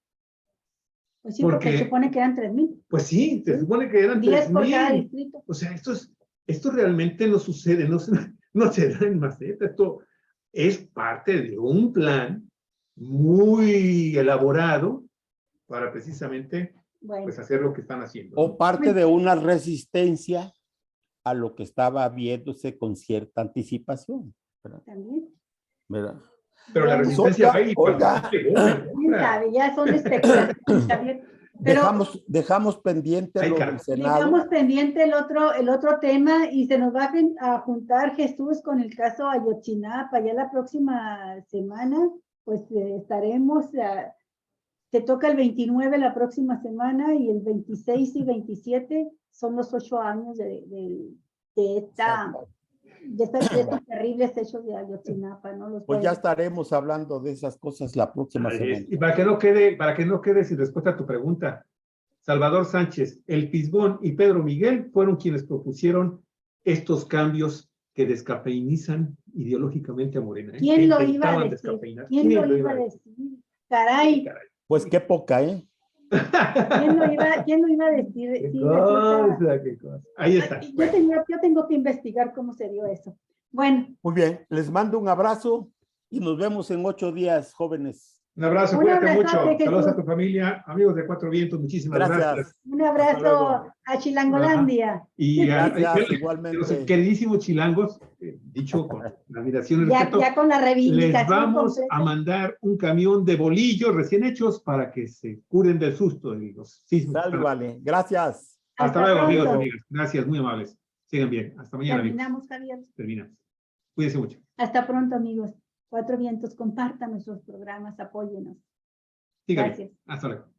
Pues sí, porque se supone que eran 3,000. Pues sí, se supone que eran 10 por cada distrito. O sea, esto realmente no sucede, no se da en maceta. Esto es parte de un plan muy elaborado para precisamente pues, hacer lo que están haciendo, ¿no? O parte de una resistencia a lo que estaba viéndose con cierta anticipación, ¿verdad? También. ¿Verdad? Pero la resistencia oiga, ya son especulaciones. Dejamos pendiente lo del Senado. Dejamos pendiente el otro tema y se nos va a juntar Jesús con el caso Ayotzinapa. Ya la próxima semana, pues estaremos, se toca el 29 la próxima semana y el 26 y 27 son los 8 años de estos terribles hechos de Ayotzinapa, ¿no? Pues ya estaremos hablando de esas cosas la próxima semana. Y para que no quede sin respuesta a tu pregunta, Salvador Sánchez, El Fisgón y Pedro Miguel fueron quienes propusieron estos cambios que descafeinizan ideológicamente a Morena. ¿Quién lo iba a decir? ¿Quién lo iba a decir? Caray. Pues qué poca, ¿eh? ¿Quién lo iba a decir? ¿Qué Sí, cosa, qué cosa? Ahí está. Yo tengo que investigar cómo se dio eso. Bueno. Muy bien, les mando un abrazo y nos vemos en 8 días, jóvenes. Un abrazo, cuídate mucho. Saludos a tu familia, amigos de Cuatro Vientos, muchísimas gracias. Un abrazo a Chilangolandia. Y igualmente. Los queridísimos chilangos, dicho con la admiración y respeto, ya con la reivindicación les vamos completa. a mandar un camión de bolillos recién hechos para que se curen del susto de los sismos. Vale, gracias. Hasta luego, amigos y amigas. Gracias, muy amables. Sigan bien. Hasta mañana, Terminamos, amigos. Javier. Terminamos. Cuídense mucho. Hasta pronto, amigos. Cuatro Vientos, compartan nuestros programas, apóyenos. Síganme. Gracias. Hasta luego.